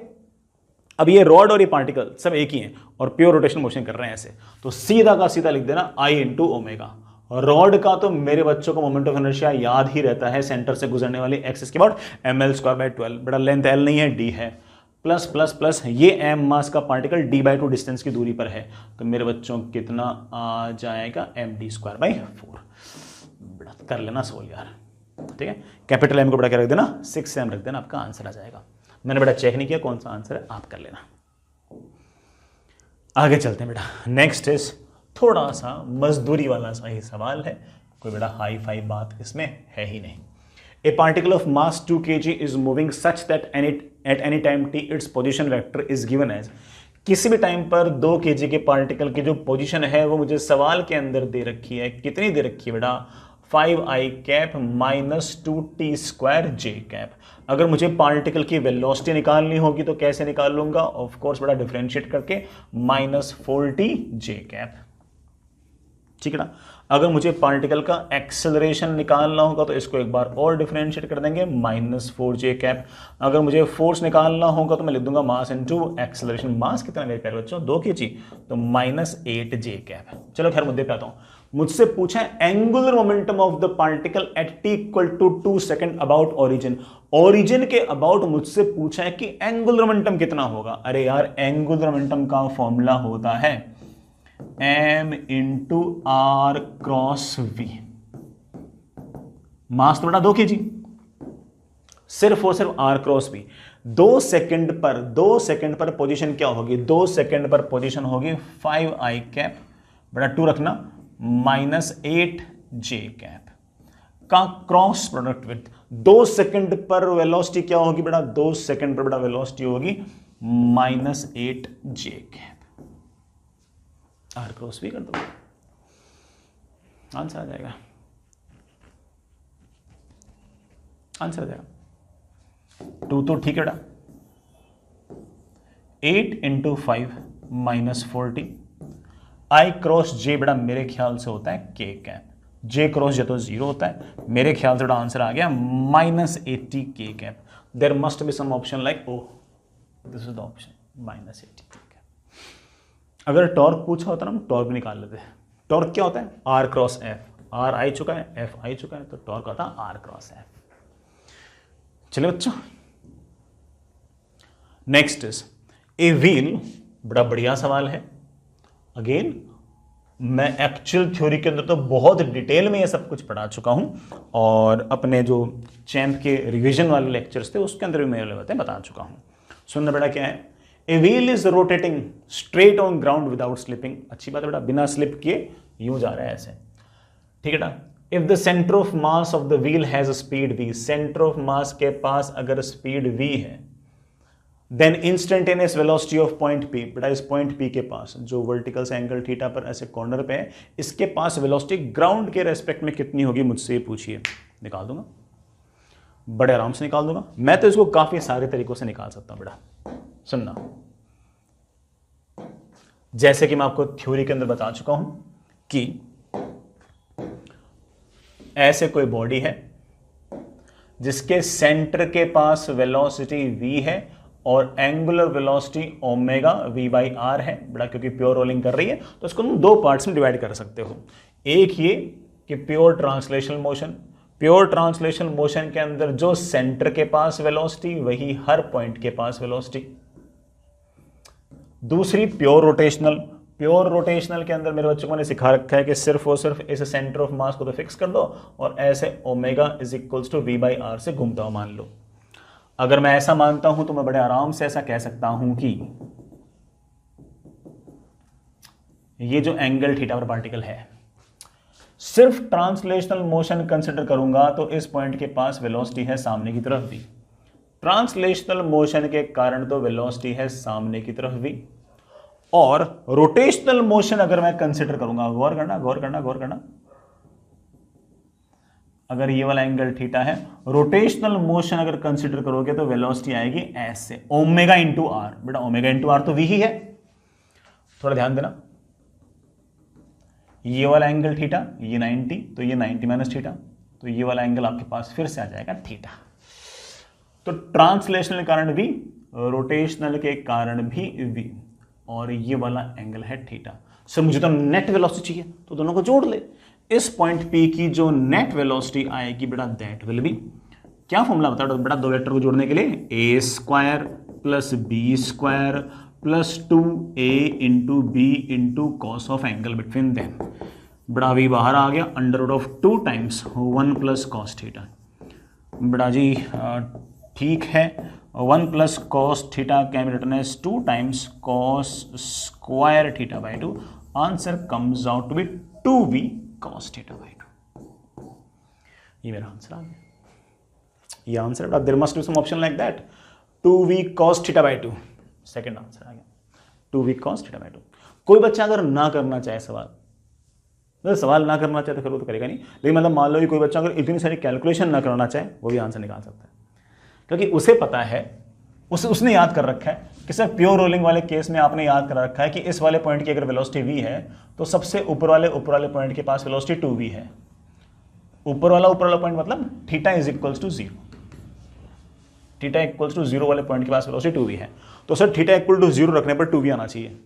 अब ये रॉड और ये पार्टिकल सब एक ही हैं और प्योर रोटेशन मोशन कर रहे हैं ऐसे, तो सीधा का सीधा लिख देना I इंटू ओमेगा। रॉड का तो मेरे बच्चों को मोमेंट ऑफ इनर्शिया याद ही रहता है, सेंटर से गुजरने वाली एक्सिस के अबाउट ml²/12, बड़ा लेंथ l नहीं है, d है, प्लस प्लस प्लस ये m मास का पार्टिकल d/2 डिस्टेंस की दूरी पर है, तो मेरे बच्चों कितना आ जाएगा md²/4। बड़ा कर लेना सोल यार, ठीक है। कैपिटल M को बड़ा क्या रख देना, 6m रख देना, आपका आंसर आ जाएगा। मैंने बेटा चेक नहीं किया कौन सा आंसर है, आप कर लेना। आगे चलते हैं बेटा, नेक्स्ट इज थोड़ा सा मजदूरी वाला सा ही सवाल है, कोई बड़ा हाई फाई बात इसमें है ही नहीं। A particle of mass 2 kg is moving such that at any time t its position vector is given as। किसी भी टाइम पर 2 kg के पार्टिकल की जो पोजीशन है वो मुझे सवाल के अंदर दे रखी है, कितनी दे रखी है बेटा, 5i cap minus 2t² j cap. अगर मुझे पार्टिकल की वेलोसिटी निकालनी होगी तो कैसे निकाल लूंगा, ऑफ कोर्स बेटा डिफरेंशिएट करके, माइनस 4t j कैप, ठीक है ना। अगर मुझे पार्टिकल का एक्सेलरेशन निकालना होगा तो इसको एक बार और डिफरेंशिएट कर देंगे, माइनस 4j कैप। अगर मुझे फोर्स निकालना होगा तो मैं लिख दूंगा मास इनटू एक्सेलरेशन। मास कितना मेरे प्यारे बच्चों, 2 kg, तो माइनस 8j कैप। चलो खैर मुद्दे पे आता हूं। मुझसे पूछा है angular momentum of the particle at t equal to 2 second about origin. Origin के अबाउट मुझसे पूछा है कि एंगुलर मोमेंटम कितना होगा। अरे यार एंगुलर मोमेंटम का फॉर्मूला होता है m into r cross v. Mass तो बड़ा 2 kg, सिर्फ और सिर्फ r क्रॉस वी। 2 सेकंड पर पोजीशन क्या होगी, 2 सेकंड पर पोजीशन होगी 5i कैप, बड़ा 2 रखना, माइनस 8j कैप का क्रॉस प्रोडक्ट विथ 2 सेकंड पर वेलोसिटी क्या होगी बेटा, 2 सेकंड पर बेटा वेलोसिटी होगी minus 8j cap. Are cross भी कर दो, आंसर आ जाएगा, आंसर आ जाएगा। 2 तो ठीक है बेटा, 8 इंटू 5 माइनस 40, आई क्रॉस जे बेटा मेरे ख्याल से होता है के कैप, जे क्रॉस जे तो 0 होता है, मेरे ख्याल से बेटा आंसर आ गया माइनस 80 के cap. There must be some option like oh, this is the option minus 80 के कैप। अगर टॉर्क पूछा होता ना, टॉर्क निकाल लेते हैं। टॉर्क क्या होता है, आर क्रॉस एफ, आर आई चुका है, एफ आई चुका है, तो टॉर्क होता है आर क्रॉस एफ। चलिए बच्चों नेक्स्ट इज ए व्हील, बड़ा बढ़िया सवाल है। अगेन मैं एक्चुअल थ्योरी के अंदर तो बहुत डिटेल में ये सब कुछ पढ़ा चुका हूं, और अपने जो चैंप के रिवीजन वाले लेक्चर्स थे उसके अंदर भी मेरे बातें बता चुका हूं। सुनना बेटा क्या है, a wheel is rotating straight on ground without slipping. अच्छी बात है बेटा, बिना स्लिप किए यूं जा रहा है ऐसे, ठीक है ना। If the centre of mass of the wheel has a speed v, centre of mass के पास अगर स्पीड v है, then instantaneous velocity of point P, बेटा इस पॉइंट पी के पास जो वर्टिकल से एंगल थीटा पर ऐसे कॉर्नर पे है, इसके पास वेलोसिटी ग्राउंड के रेस्पेक्ट में कितनी होगी मुझसे पूछिए, निकाल दूंगा, बड़े आराम से निकाल दूंगा। मैं तो इसको काफी सारे तरीकों से निकाल सकता हूं बेटा, सुनना। जैसे कि मैं आपको थ्योरी के अंदर बता चुका हूं कि ऐसे कोई बॉडी है जिसके सेंटर के पास वेलोसिटी v है और angular velocity omega v by R है बेटा, क्योंकि प्योर रोलिंग कर रही है तो इसको तुम दो पार्ट्स में डिवाइड कर सकते हो। एक ये कि pure translational motion, pure translational motion के अंदर जो सेंटर के पास वेलोसिटी वही हर पॉइंट के पास वेलोसिटी। दूसरी प्योर रोटेशनल, प्योर रोटेशनल के अंदर मेरे बच्चों को ने सिखा रखा है कि सिर्फ और सिर्फ इस सेंटर ऑफ मास को तो फिक्स कर दो और ऐसे omega is equals to V by R से घूमता हूं मान लो। अगर मैं ऐसा मानता हूं तो मैं बड़े आराम से ऐसा कह सकता हूं कि ये जो एंगल थीटा पर पार्टिकल है, सिर्फ ट्रांसलेशनल मोशन कंसिडर करूंगा तो इस पॉइंट के पास वेलोसिटी है सामने की तरफ v, ट्रांसलेशनल मोशन के कारण तो वेलोसिटी है सामने की तरफ v, और रोटेशनल मोशन अगर मैं कंसिडर करूंगा, गौर करना गौर करना गौर करना, अगर ये वाला एंगल थीटा है, रोटेशनल मोशन अगर कंसिडर करोगे तो वेलोसिटी आएगी ऐसे ओमेगा इंटू आर। बेटा ओमेगा इंटू आर तो v ही है, थोड़ा ध्यान देना। ये वाला एंगल थीटा ये 90, तो ये 90 माइनस थीटा, तो ये वाला एंगल आपके पास फिर से आ जाएगा थीटा। तो ट्रांसलेशनल के कारण v, रोटेशनल के कारण भी v, और ये वाला एंगल है थीटा। सर मुझे तो नेट वेलोसिटी चाहिए, तो दोनों को जोड़ ले। इस पॉइंट P की जो नेट वेलोसिटी आएगी बेटा दैट विल बी, क्या फॉर्मूला बता दो बेटा दो वेक्टर को जोड़ने के लिए, a square plus B square plus 2a into B into cos of angle between them. बेटा अभी बाहर आ गया under root of 2 times 1 plus cos theta. बेटा जी ठीक है, 1 plus cos theta can be written as 2 times cos square theta by 2। Answer comes out to be 2v cos theta by 2। ये मेरा आंसर आ गया। ये आंसर बेटा there must be some option like that, 2v cos theta by 2। Second answer आ गया 2v कॉस थीटा बाई 2। कोई बच्चा अगर ना करना चाहे सवाल, तो सवाल ना करना चाहे तो फिर वो तो करेगा नहीं, लेकिन मतलब मान लो कि कोई बच्चा अगर इतनी सारी कैलकुलेशन ना करना चाहे वो भी आंसर निकाल सकता है, क्योंकि उसे पता है, उसने याद कर रखा है कि सर प्योर रोलिंग वाले केस में आपने याद कर रखा है कि इस वाले पॉइंट की अगर वेलोसिटी v है तो सबसे ऊपर वाले पॉइंट के पास वेलोसिटी 2v है। ऊपर वाला पॉइंट मतलब theta is equals to 0, theta equals to 0 वाले पॉइंट के पास वेलोसिटी 2v है। तो सर थीटा इक्वल टू 0 रखने पर 2v आना चाहिए।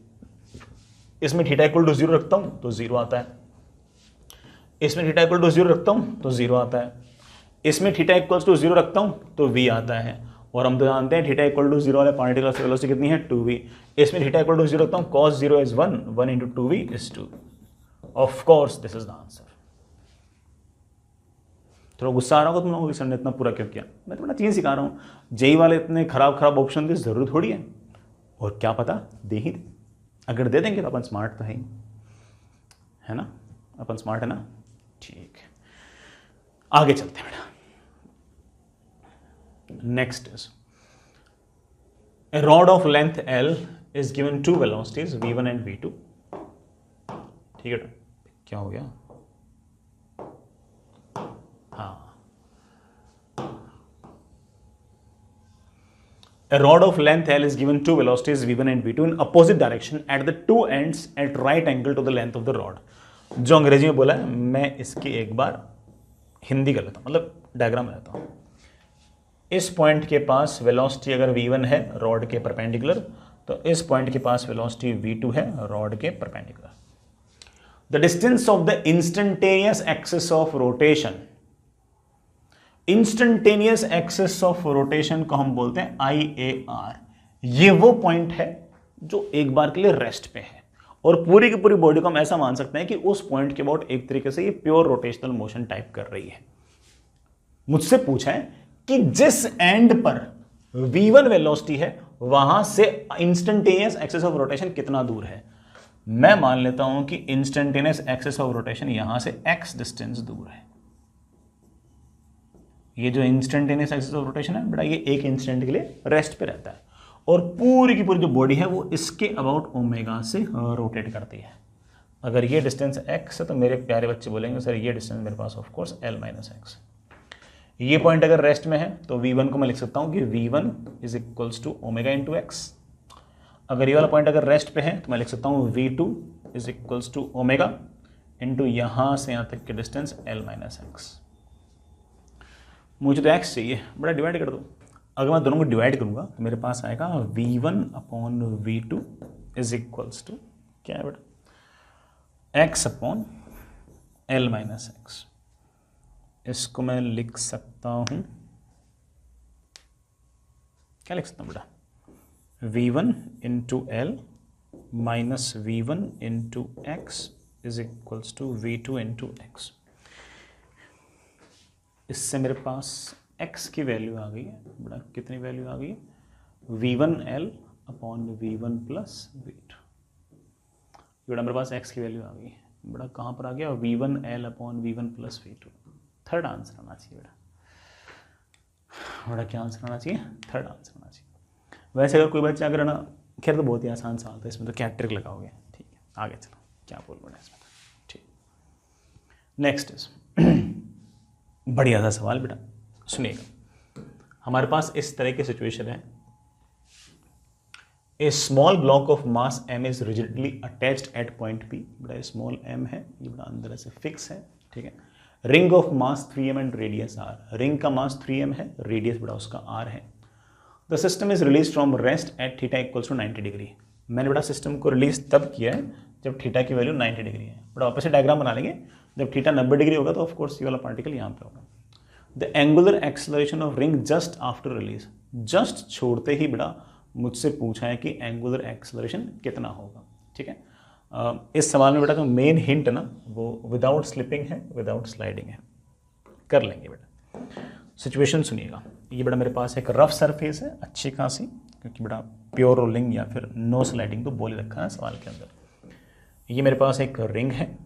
इसमें थीटा इक्वल टू 0 रखता हूं तो 0 आता है, इसमें थीटा इक्वल टू 0 रखता हूं तो 0 आता है, इसमें थीटा इक्वल्स टू 0 रखता हूं तो v आता है। और हम तो जानते हैं थीटा इक्वल टू 0 वाले पार्टिकल की वेलोसिटी कितनी है 2v। इसमें थीटा इक्वल टू 0 रखता हूं, cos 0 is 1, 1 into 2v is 2। Of course this is the answer. थोड़ा गुस्सा आ रहा होगा तुम लोगों को, सर ने इतना पूरा क्यों किया। मैं तो बड़ा चीज सिखा रहा हूं, जेई वाले इतने खराब ऑप्शन दी जरूर थोड़ी है, और क्या पता दे ही दे। अगर दे देंगे तो अपन स्मार्ट तो है ना, अपन स्मार्ट है ना। ठीक है आगे चलते हैं बेटा। Next is a rod of length L is given two velocities v1 and v2। ठीक है, क्या हो गया, हाँ, a rod of length L is given two velocities v1 and v2 in opposite direction at the two ends at right angle to the length of the rod। जो अंग्रेजी में बोला है मैं इसकी एक बार हिंदी कर लेता हूं, मतलब डायग्राम लेता हूं। इस पॉइंट के पास वेलोसिटी अगर v1 है रॉड के परपेंडिकुलर, तो इस पॉइंट के पास वेलोसिटी v2 है रॉड के perpendicular. The distance of the instantaneous axis of rotation, instantaneous axis of rotation को हम बोलते हैं IAR। ये वो पॉइंट है जो एक बार के लिए रेस्ट पे है, और पूरी की पूरी बॉडी को हम ऐसा मान सकते हैं कि उस पॉइंट के अबाउट एक तरीके से ये प्योर रोटेशनल मोशन टाइप कर रही है। मुझसे पूछा है कि जिस एंड पर v1 वेलोसिटी है वहां से इंस्टेंटेनियस एक्सिस ऑफ रोटेशन कितना दूर है। मैं मान लेता हूं कि इंस्टेंटेनियस एक्सिस ऑफ रोटेशन यहां से x डिस्टेंस दूर है। ये जो इंस्टेंटेनियस एक्सिस ऑफ रोटेशन है बेटा, ये एक इंस्टेंट के लिए रेस्ट पे रहता है, और पूरी की पूरी जो बॉडी है वो इसके अबाउट ओमेगा से रोटेट करती है। अगर ये डिस्टेंस x है तो मेरे प्यारे बच्चे बोलेंगे सर ये डिस्टेंस मेरे पास of course l minus x. ये पॉइंट अगर रेस्ट में है तो v1 को मैं लिख सकता हूँ कि v1 is equals to omega into X. अगर ये वाला पॉइंट अगर रेस्ट पे है तो मैं लिख सकता हूँ v2 is equals to omega into यहाँ से यहाँ तक के डिस्टेंस l माइनस एक्स। मुझे तो x चाहिए, बड़ा डिवाइड कर दो। अगर मैं दोनों को डिवाइड करूँगा तो मेरे पास आएगा v1 upon v2 is equals to क्या है बेटा x upon l minus x. इसको मैं लिख सकता हूँ, क्या लिख सकता हूँ बेटा, v1 into L minus v1 into X is equals to v2 into X. इससे मेरे पास x की वैल्यू आ गई है बड़ा, कितनी वैल्यू आ गई है, v1l upon v1 plus v2। बड़ा मेरे पास x की वैल्यू आ गई है बड़ा, कहाँ पर आ गया, v1l upon v1 plus v2। Third answer आना चाहिए बेटा, बड़ा क्या आंसर आना चाहिए, थर्ड आंसर आना चाहिए। वैसे अगर कोई बच्चा अगर ना, खैर तो बहुत ही आसान सवाल था, इसमें तो क्या ट्रिक लगाओगे, ठीक है आगे चलो क्या बोल बड़ा इसमें, ठीक। नेक्स्ट इज बढ़िया था सवाल बेटा, सुनिएगा। हमारे पास इस तरह की सिचुएशन है, a small block of mass m is rigidly attached at point P। बड़ा स्मॉल m है, ये बड़ा अंदर से फिक्स है, ठीक है। Ring of mass 3m and radius r, ring का मास 3m है, रेडियस बड़ा उसका r है। The system is release from rest at theta equals to 90 degree. मैंने बड़ा सिस्टम को रिलीज तब किया है जब थीटा की वैल्यू 90 डिग्री है। बड़ा ऑपोजिट डायग्राम बना लेंगे, जब थीटा 90 डिग्री होगा तो ऑफकोर्स ये वाला पार्टिकल यहाँ पे होगा। The angular acceleration of ring just after release, just छोड़ते ही बड़ा मुझसे पूछा है कि एंगुलर एक्सेलरेशन कितना होगा, ठीक है। इस सवाल में बेटा जो मेन हिंट ना वो विदाउट स्लिपिंग है, विदाउट स्लाइडिंग है, कर लेंगे बेटा। सिचुएशन सुनिएगा, ये बेटा मेरे पास एक रफ सरफेस है अच्छी खासी, क्योंकि बेटा प्योर रोलिंग या फिर नो स्लाइडिंग तो बोल ही रखा है सवाल के अंदर। ये मेरे पास एक रिंग है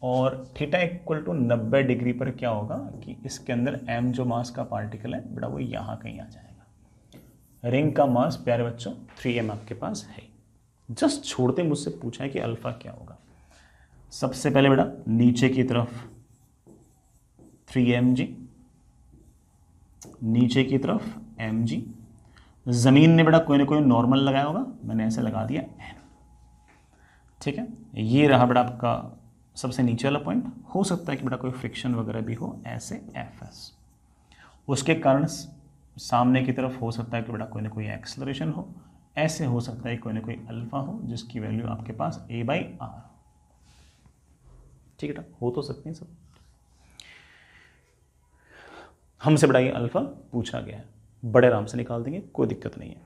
और थीटा इक्वल टू 90 डिग्री पर क्या होगा कि इसके अंदर m जो मास का पार्टिकल है बेटा वो यहाँ कहीं आ जाएगा। रिंग का मास प्यारे बच्चों 3m आपके पास है। जस्ट छोड़ते मुझसे पूछा है कि अल्फा क्या होगा। सबसे पहले बेटा नीचे की तरफ 3mg, नीचे की तरफ mg, जमीन ने बेटा कोई ना कोई नॉर्मल लगाया होगा, मैंने ऐसे लगा दिया n, ठीक है। ये रहा बेटा आपका सबसे नीचे वाला पॉइंट। हो सकता है कि बेटा कोई फ्रिक्शन वगैरह भी हो, ऐसे fs, उसके कारण सामने की तरफ हो सकता है कि बेटा कोई ना कोई एक्सेलरेशन हो, ऐसे हो सकता है कोई ना कोई अल्फा हो जिसकी वैल्यू आपके पास a/r, ठीक है। हो तो सकते हैं सब, हमसे बेटा ये अल्फा पूछा गया है, बड़े आराम से निकाल देंगे, कोई दिक्कत नहीं है।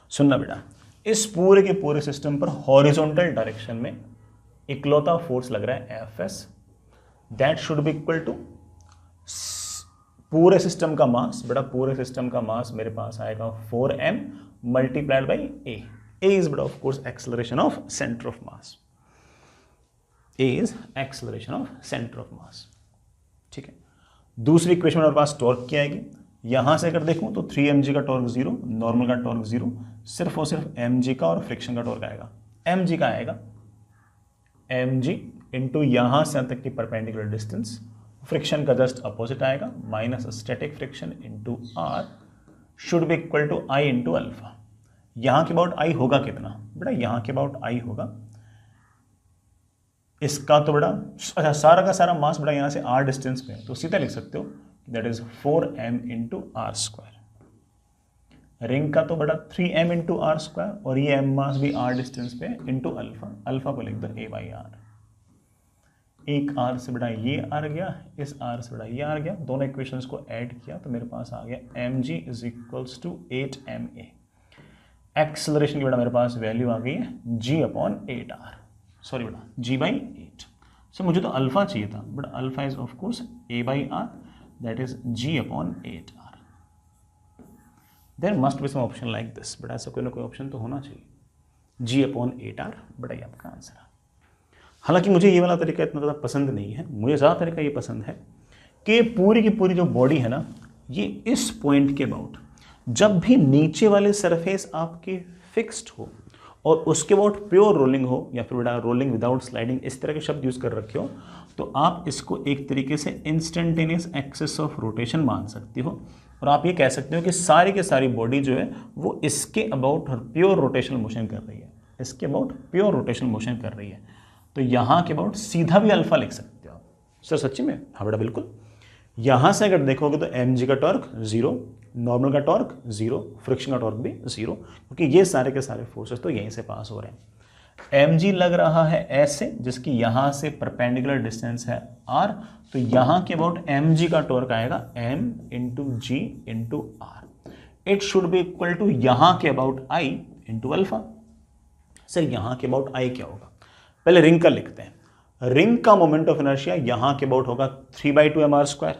सुनना बेटा, इस पूरे के पूरे सिस्टम पर हॉरिजॉन्टल डायरेक्शन में इकलौता फोर्स लग रहा है Fs, that should be equal to पूरे सिस्टम का मास। बेटा पूरे सिस्टम का मास मेरे पास आएगा 4m multiplied by a। a is बेटा of course acceleration of centre of mass, a is acceleration of centre of mass, ठीक है। दूसरी इक्वेशन मेरे पास टॉर्क की आएगी, यहां से अगर देखूं तो 3mg का टॉर्क 0, नॉर्मल का टॉर्क 0, सिर्फ और सिर्फ mg का और फ्रिक्शन का टॉर्क आएगा। mg का आएगा mg इंटू यहां से तक की परपेंडिकुलर डिस्टेंस, फ्रिक्शन का जस्ट अपोजिट आएगा, minus static friction into r should be equal to i into alpha. यहां के अबाउट i होगा कितना बेटा, यहां के अबाउट i होगा इसका तो बेटा, अच्छा सारा का सारा मास बेटा यहां से r डिस्टेंस पे है, तो सीधा लिख सकते हो that is 4m into R square. Ring का तो बेटा 3m इंटू आर स्क्वायर, और ये m मास भी r डिस्टेंस पे इंटू अल्फा, अल्फा को लिख दो a/r। एक r से बेटा ये आ गया, इस r से बेटा ये आ गया, दोनों इक्वेशंस को ऐड किया तो मेरे पास आ गया mg is equals to 8ma। Acceleration की बेटा मेरे पास वैल्यू आ गई है g अपॉन 8r, सॉरी बेटा g/8। सो मुझे तो अल्फा चाहिए था, but alpha is of course a/r, that is g upon 8r। There must be some option like this, but ऐसा कोई ना कोई ऑप्शन तो होना चाहिए, g अपॉन 8r, बड़ा ये आपका आंसर है। हालांकि मुझे ये वाला तरीका इतना ज़्यादा पसंद नहीं है, मुझे ज़्यादा तरीका ये पसंद है कि पूरी की पूरी जो बॉडी है ना, ये इस पॉइंट के अबाउट जब भी नीचे वाले सरफेस आपके फिक्स्ड हो और उसके बाद प्योर रोलिंग हो या फिर बेटा रोलिंग विदाउट स्लाइडिंग, इस तरह के शब्द यूज़ कर रखे हो, तो आप इसको एक तरीके से इंस्टेंटेनियस एक्सिस ऑफ रोटेशन मान सकती हो। और आप ये कह सकते हो कि सारी के सारी बॉडी जो है वो इसके अबाउट प्योर रोटेशनल मोशन कर रही है, इसके अबाउट प्योर रोटेशनल मोशन कर रही है। तो यहाँ के अबाउट सीधा भी अल्फा लिख सकते हो आप। सर सच्ची में? हाँ बेटा बिल्कुल। यहाँ से अगर देखोगे तो mg का टॉर्क 0, नॉर्मल का टॉर्क 0, फ्रिक्शन का टॉर्क भी 0, क्योंकि ये सारे के सारे फोर्सेस तो यहीं से पास हो रहे हैं। mg लग रहा है ऐसे, जिसकी यहाँ से परपेंडिकुलर डिस्टेंस है r, तो यहाँ के अबाउट mg का टॉर्क आएगा m into G into R. It should be equal to यहाँ के about i into alpha. Sir यहाँ के अबाउट i क्या होगा? पहले रिंग का लिखते हैं। रिंग का मोमेंट ऑफ इनर्शिया यहाँ के अबाउट होगा 3/2 mr²,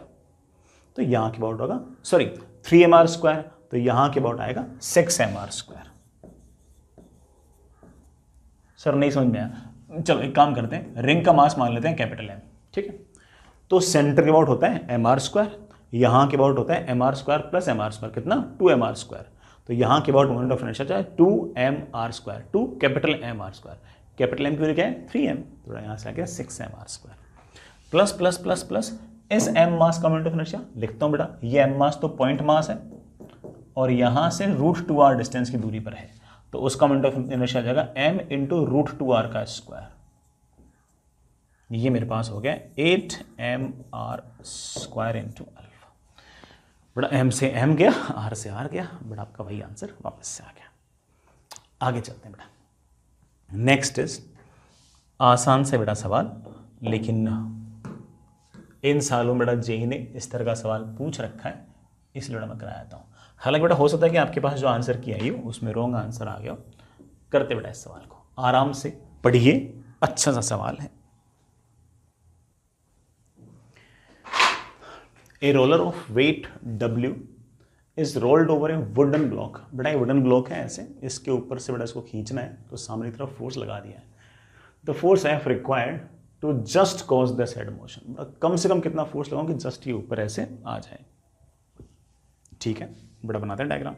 तो यहाँ के अबाउट होगा 3 mr², तो यहाँ के अबाउट आएगा 6 mr²। सर नहीं समझ में आया? चलो एक काम करते हैं, रिंग का मास मान लेते हैं कैपिटल M, ठीक है। तो सेंटर के अबाउट होता है mr², यहाँ के अबाउट होता है mr² प्लस mr², कितना? 2 mr²। तो यहाँ के अबाउट मोमेंट ऑफ इनर्शिया चाहे 2 mr², 2 capital mr², capital M की क्या है 3m, तो यहाँ से आ गया 6 mr²। Plus plus plus plus इस m मास का मोमेंट ऑफ इनर्शिया लिखता हूँ बेटा, ये m मास तो पॉइंट मास है और यहाँ से √2r डिस्टेंस की दूरी पर है, तो उसका मोमेंट ऑफ इनर्शिया आ जाएगा m इंटू √2r का स्क्वायर। ये मेरे पास हो गया 8mr² इंटू अल्फा। बड़ा m से m गया, r से r गया, बड़ा आपका वही आंसर वापस से आ गया। आगे चलते हैं बेटा। नेक्स्ट इज आसान से बेटा सवाल, लेकिन इन सालों में बेटा जेई ने इस तरह का सवाल पूछ रखा है, इसलिए बेटा मैं कराता हूँ। हालांकि बेटा हो सकता है कि आपके पास जो आंसर की आई हो उसमें रॉन्ग आंसर आ गया हो। करते बेटा इस सवाल को, आराम से पढ़िए, अच्छा सा सवाल है। A roller of weight W is rolled over a wooden block. बेटा ये वुडन ब्लॉक है ऐसे, इसके ऊपर से बेटा इसको खींचना है, तो सामने की तरफ फोर्स लगा दिया है। The force F required to just cause the said motion. कम से कम कितना फोर्स लगाऊं कि जस्ट ये ऊपर ऐसे आ जाए। ठीक है बेटा, बनाते हैं डायग्राम।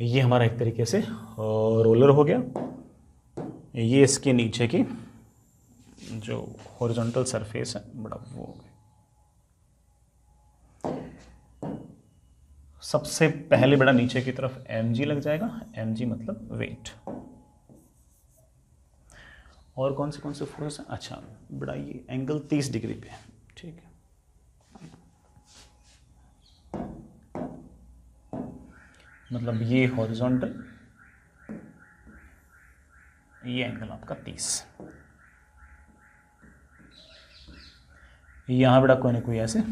ये हमारा एक तरीके से रोलर हो गया, ये इसके नीचे की जो हॉरिजॉन्टल सरफेस है बड़ा वो हो गया। सबसे पहले बड़ा नीचे की तरफ mg लग जाएगा, mg मतलब वेट। और कौन से फोर्स है? अच्छा बड़ा ये एंगल 30 डिग्री पे है, ठीक है। मतलब ये हॉरिजॉन्टल, ये एंगल आपका 30। यहां बड़ा कोई ना कोई ऐसे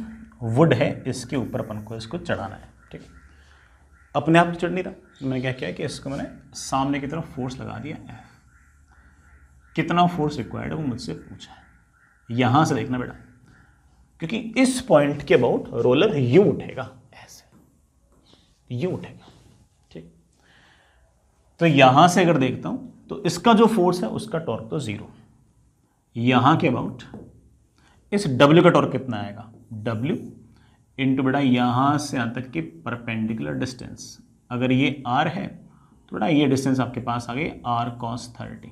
वुड है, इसके ऊपर अपन को इसको चढ़ाना है, ठीक है। अपने आप तो चढ़ नहीं रहा, मैंने क्या किया कि इसको मैंने सामने की तरफ फोर्स लगा दिया F। कितना फोर्स रिक्वायर्ड है वो मुझसे पूछा है। यहां से देखना बेटा, क्योंकि इस पॉइंट के अबाउट रोलर यूं उठेगा, ऐसे यूं उठेगा, ठीक। तो यहां से अगर देखता हूं तो इसका जो फोर्स है उसका टॉर्क तो 0। यहां के अबाउट इस W का टॉर्क कितना आएगा? W इंटू बेटा यहाँ से यहाँ तक की परपेंडिकुलर डिस्टेंस। अगर ये r है तो बेटा ये डिस्टेंस आपके पास आ गई r cos 30।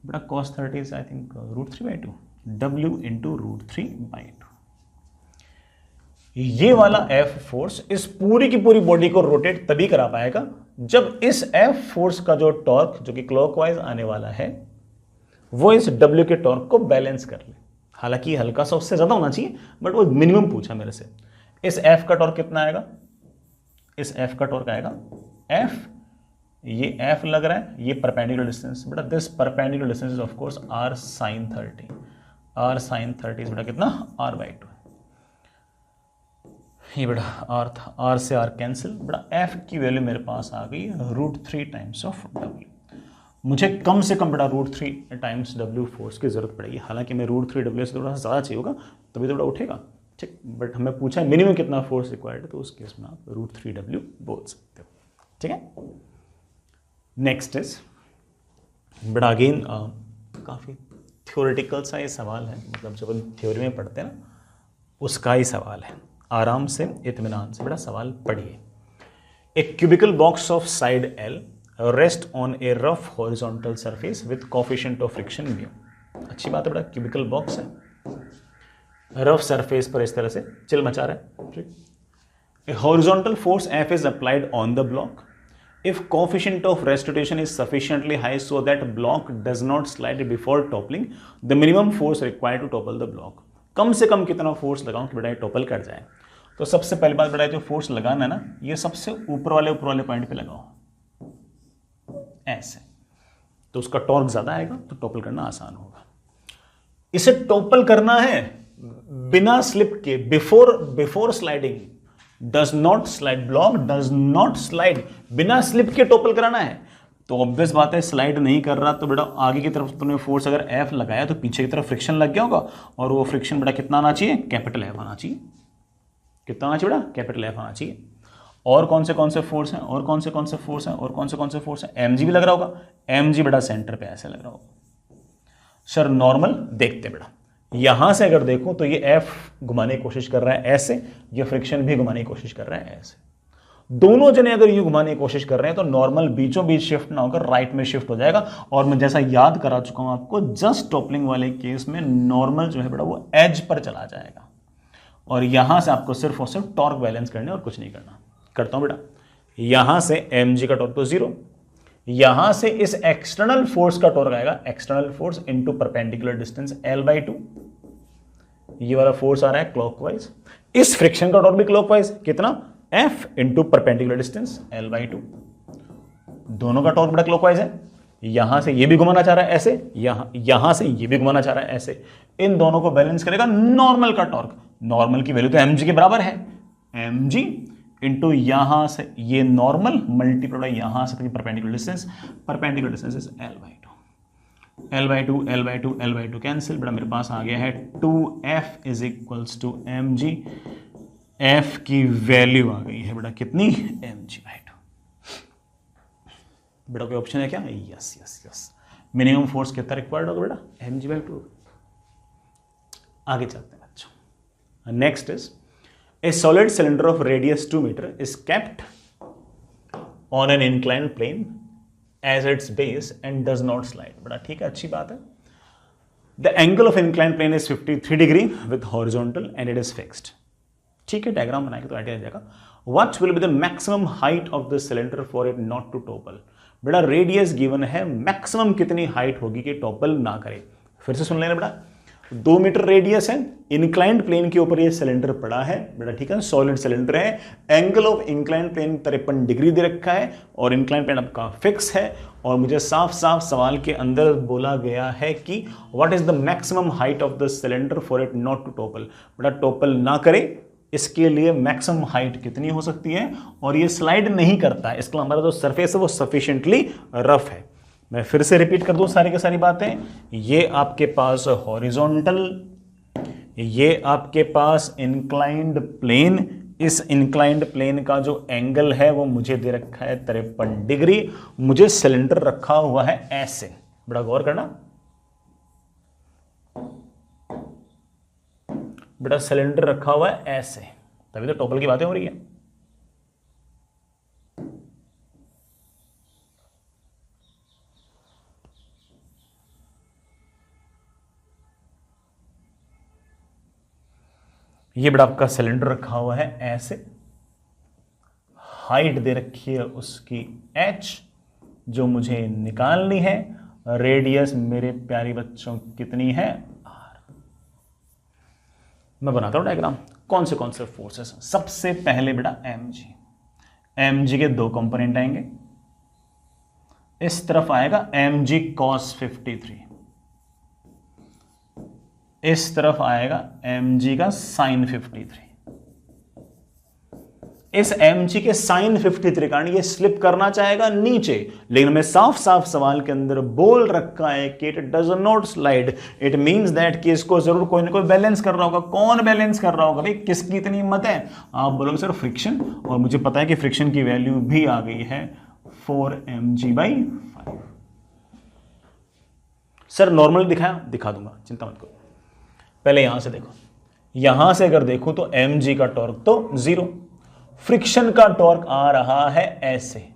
बेटा cos 30 is I think √3/2, W into √3/2। ये वाला F फोर्स इस पूरी की पूरी बॉडी को रोटेट तभी करा पाएगा जब इस F फोर्स का जो टॉर्क जो कि क्लॉकवाइज आने वाला है वो इस W के टॉर्क को बैलेंस कर ले। हालांकि हल्का सा उससे ज्यादा होना चाहिए, बट वो मिनिमम पूछा मेरे से। इस F का टॉर्क कितना आएगा? इस F का टॉर्क आएगा F, ये F लग रहा है, ये परपेंडिकुलर डिस्टेंस, बेटा this perpendicular distance is of course r sin 30। r sin 30 बेटा कितना? r/2। ये बेटा r था, r से r कैंसिल, बेटा F की वैल्यू मेरे पास आ गई √3 टाइम्स ऑफ W। मुझे कम से कम बेटा √3 टाइम्स W फोर्स की जरूरत पड़ेगी। हालांकि मैं √3 W से थोड़ा सा ज़्यादा चाहिए होगा तभी तो बेटा उठेगा, ठीक। बट हमें पूछा है मिनिमम कितना फोर्स रिक्वायर्ड है, तो उस केस में आप √3 W बोल सकते हो, ठीक है। नेक्स्ट इज बेटा अगेन काफ़ी थ्योरेटिकल सा ये सवाल है, मतलब जब हम थ्योरी में पढ़ते हैं ना उसका ही सवाल है। आराम से इत्मीनान से बेटा सवाल पढ़िए। A cubical box of side l rest on a rough horizontal surface with coefficient of friction mu. अच्छी बात है बेटा, क्यूबिकल बॉक्स है, रफ सरफेस पर इस तरह से चिल मचा रहा है। A horizontal force F is applied on the block. If coefficient of rest rotation is sufficiently high so that block does not slide before toppling, the minimum force required to topple the block. कम से कम कितना फोर्स लगाऊं कि बेटा ये टॉपल कर जाए? तो सबसे पहली बात बेटा, जो फोर्स लगाना है ना, ये सबसे ऊपर वाले पॉइंट पे लगाओ, ऐसे, तो उसका टॉर्क ज्यादा आएगा, तो टॉपल करना आसान होगा। इसे टॉपल करना है बिना स्लिप के, before sliding, does not slide, block does not slide, बिना स्लिप के टॉपल कराना है। तो ऑब्वियस बात है, स्लाइड नहीं कर रहा तो बेटा आगे की तरफ तुमने फोर्स अगर एफ लगाया तो पीछे की तरफ फ्रिक्शन लग गया होगा, और वो फ्रिक्शन बेटा कितना आना चाहिए? कैपिटल एफ आना चाहिए। कितना आना चाहिए बेटा? कैपिटल एफ आना चाहिए। और कौन से फोर्स हैं, और कौन से फोर्स हैं, और कौन से फोर्स हैं? एम जी भी लग रहा होगा, एम जी बेटा सेंटर पे ऐसे लग रहा होगा। सर नॉर्मल देखते बेटा, यहां से अगर देखो तो ये एफ घुमाने की कोशिश कर रहा है ऐसे, ये फ्रिक्शन भी घुमाने की कोशिश कर रहा है ऐसे। दोनों जने अगर ये घुमाने की कोशिश कर रहे हैं तो नॉर्मल बीचों बीच शिफ्ट ना होकर राइट में शिफ्ट हो जाएगा। और मैं जैसा याद करा चुका हूं आपको, जस्ट टॉपलिंग वाले केस में नॉर्मल जो है बेटा वो एज पर चला जाएगा, और यहां से आपको सिर्फ और सिर्फ टॉर्क बैलेंस करने और कुछ नहीं करना। करता हूं बेटा, यहां से एम जी का टॉर्क तो जीरो, यहां से इस एक्सटर्नल फोर्स का टॉर्क आएगा, external force into perpendicular distance L/2, ये वाला फोर्स आ रहा है क्लॉकवाइज, इस फ्रिक्शन का टॉर्क भी क्लॉकवाइज, कितना? F into perpendicular distance L/2, दोनों का टॉर्क बड़ा क्लॉकवाइज है। यहां से ये भी घुमाना चाह रहा है ऐसे, यहां से ये भी घुमाना चाह रहा है ऐसे, इन दोनों को बैलेंस करेगा नॉर्मल का टॉर्क। नॉर्मल की वैल्यू तो mg के बराबर है, mg इंटू यहां से ये नॉर्मल मल्टीप्लाई यहां से perpendicular distance is L/2 cancel, बड़ा मेरे पास आ गया है 2F is equals to mg। F की वैल्यू आ गई है बेटा कितनी? mg/2। बेटा कोई ऑप्शन है क्या? यस। मिनिमम फोर्स कितना रिक्वायर्ड होगा बेटा? mg/2। आगे चलते हैं बच्चों। Next is A solid cylinder of radius 2 meter is kept on an inclined plane as its base and does not slide. बड़ा ठीक है, अच्छी बात है। The angle of inclined plane is 53 degree with horizontal and it is fixed. ठीक है, डायग्राम बनाएंगे तो आइडिया आ जाएगा। What will be the maximum height of the cylinder for it not to topple? बेटा रेडियस गिवन है, मैक्सिमम कितनी हाइट होगी कि टॉपल ना करे? फिर से सुन लेना बेटा, 2 मीटर रेडियस है, इंक्लाइंड प्लेन के ऊपर ये सिलेंडर पड़ा है बेटा, ठीक है, सॉलिड सिलेंडर है, angle of inclined plane 53 degree दे रखा है, और इंक्लाइंड प्लेन आपका फिक्स है, और मुझे साफ साफ सवाल के अंदर बोला गया है कि what is the maximum height of the cylinder for it not to topple. बेटा टॉपल ना करे, इसके लिए मैक्सिमम हाइट कितनी हो सकती है, और ये स्लाइड नहीं करता है, इसका हमारा जो सरफेस है वो सफिशिएंटली रफ है। मैं फिर से रिपीट कर दूं सारी की सारी बातें, ये आपके पास हॉरिजॉन्टल, ये आपके पास इंक्लाइंड प्लेन, इस इंक्लाइंड प्लेन का जो एंगल है वो मुझे दे रखा है 53 डिग्री, मुझे सिलेंडर रखा हुआ है ऐसे, बड़ा गौर करना बेटा, सिलेंडर रखा हुआ है ऐसे, तभी तो टॉपल की बातें हो रही है। ये बड़ा आपका सिलेंडर रखा हुआ है ऐसे, हाइट दे रखी है उसकी h जो मुझे निकालनी है, रेडियस मेरे प्यारे बच्चों कितनी है? r। मैं बनाता हूं डायग्राम, कौन से फोर्सेस। सबसे पहले बेटा mg के दो कंपोनेंट आएंगे, इस तरफ आएगा mg cos 53, इस तरफ आएगा mg का sin 53। इस mg के sin 53 कारण ये स्लिप करना चाहेगा नीचे, लेकिन हमें साफ साफ सवाल के अंदर बोल रखा है कि it does not slide, it means that कि इसको जरूर कोई ना कोई बैलेंस कर रहा होगा। कौन बैलेंस कर रहा होगा भाई? किसकी इतनी हिम्मत है? आप बोलोगे सर फ्रिक्शन, और मुझे पता है कि फ्रिक्शन की वैल्यू भी आ गई है 4mg/5। सर नॉर्मल दिखाया, दिखा दूंगा, चिंता मत करो। पहले यहां से देखो, यहां से अगर देखो तो mg का टॉर्क तो 0, फ्रिक्शन का टॉर्क आ रहा है ऐसे,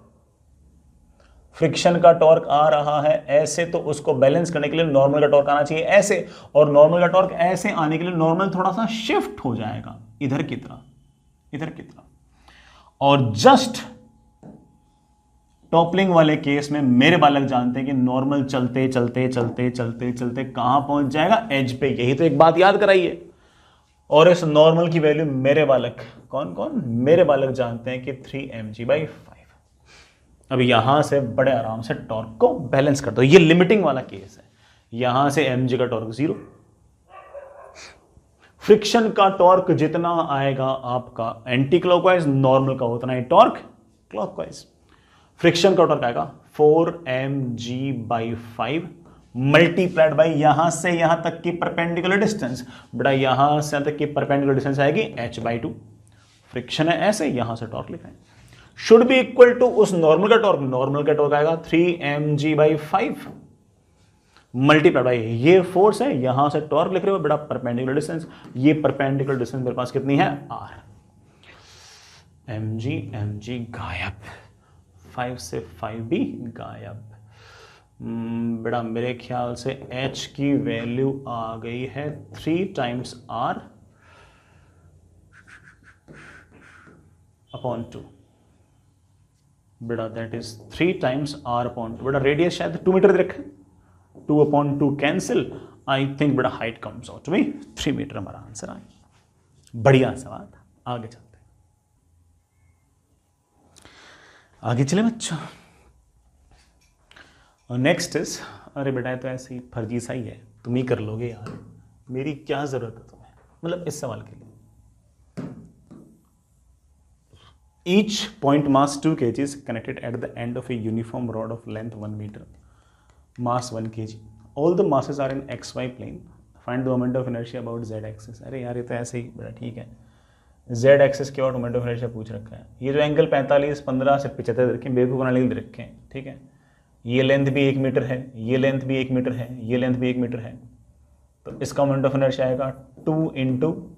फ्रिक्शन का टॉर्क आ रहा है ऐसे, तो उसको बैलेंस करने के लिए नॉर्मल का टॉर्क आना चाहिए ऐसे, और नॉर्मल का टॉर्क ऐसे आने के लिए नॉर्मल थोड़ा सा शिफ्ट हो जाएगा इधर की तरह, इधर की तरह। और जस्ट टॉपलिंग वाले केस में मेरे बालक जानते हैं कि नॉर्मल चलते चलते चलते चलते चलते कहां पहुंच जाएगा, एज पे। यही तो एक बात याद कराइए। और इस नॉर्मल की वैल्यू मेरे बालक, कौन कौन, मेरे बालक जानते हैं कि 3mg/5। अब यहां से बड़े आराम से टॉर्क को बैलेंस कर दो, ये लिमिटिंग वाला केस है। यहां से mg का टॉर्क 0, फ्रिक्शन का टॉर्क जितना आएगा आपका एंटी क्लॉकवाइज, नॉर्मल का उतना ही टॉर्क क्लॉकवाइज। फ्रिक्शन का टॉर्क आएगा 4mg/5 मल्टीप्लाइड बाई यहां से यहां तक की परपेंडिकुलर डिस्टेंस, बेटा यहां से तक की परपेंडिकुलर डिस्टेंस आएगी h/2। फ्रिक्शन है ऐसे, यहां से टॉर्क लिखा है, शुड बी इक्वल टू उस नॉर्मल का टॉर्क, नॉर्मल का टॉर्क आएगा 3mg/5 मल्टीप्लाइड बाई ये फोर्स है, यहां से टॉर्क लिख रहे हो बेटा परपेंडिकुलर डिस्टेंस, ये परपेंडिकुलर डिस्टेंस मेरे पास कितनी है, r। mg गायब, 5 से 5 भी गायब। बेटा मेरे ख्याल से h की वैल्यू आ गई है 3 टाइम्स r अपॉन 2। बेटा that is 3 times r upon 2। बेटा रेडियस शायद 2 मीटर दे रखे, 2/2 कैंसिल, आई थिंक बेटा height comes out to be 3 metre. हमारा आंसर आ गया। बढ़िया सवाल, आगे चलते हैं, आगे चले बच्चों। और नेक्स्ट इज, अरे बेटा तो ऐसे ही फर्जी सा ही है, तुम ही कर लोगे यार, मेरी क्या जरूरत है तुम्हें, मतलब इस सवाल के लिए। Each point mass 2 kg is connected at the end of a uniform rod of length 1 meter, mass 1 kg, all the masses are in xy plane, find the moment of inertia about z axis। अरे यार ये तो ऐसे ही बेटा, ठीक है, z एक्सिस के और मोमेंट ऑफ इनर्शिया पूछ रखा है। ये जो एंगल 45, 15 से 75 रखे, बेवकूफ बनाने के लिए रखे हैं, ठीक है। ये लेंथ भी 1 मीटर है, ये लेंथ भी 1 मीटर है, ये लेंथ भी 1 मीटर है, तो इसका मोमेंट ऑफ इनर्शिया आएगा 2 इंटू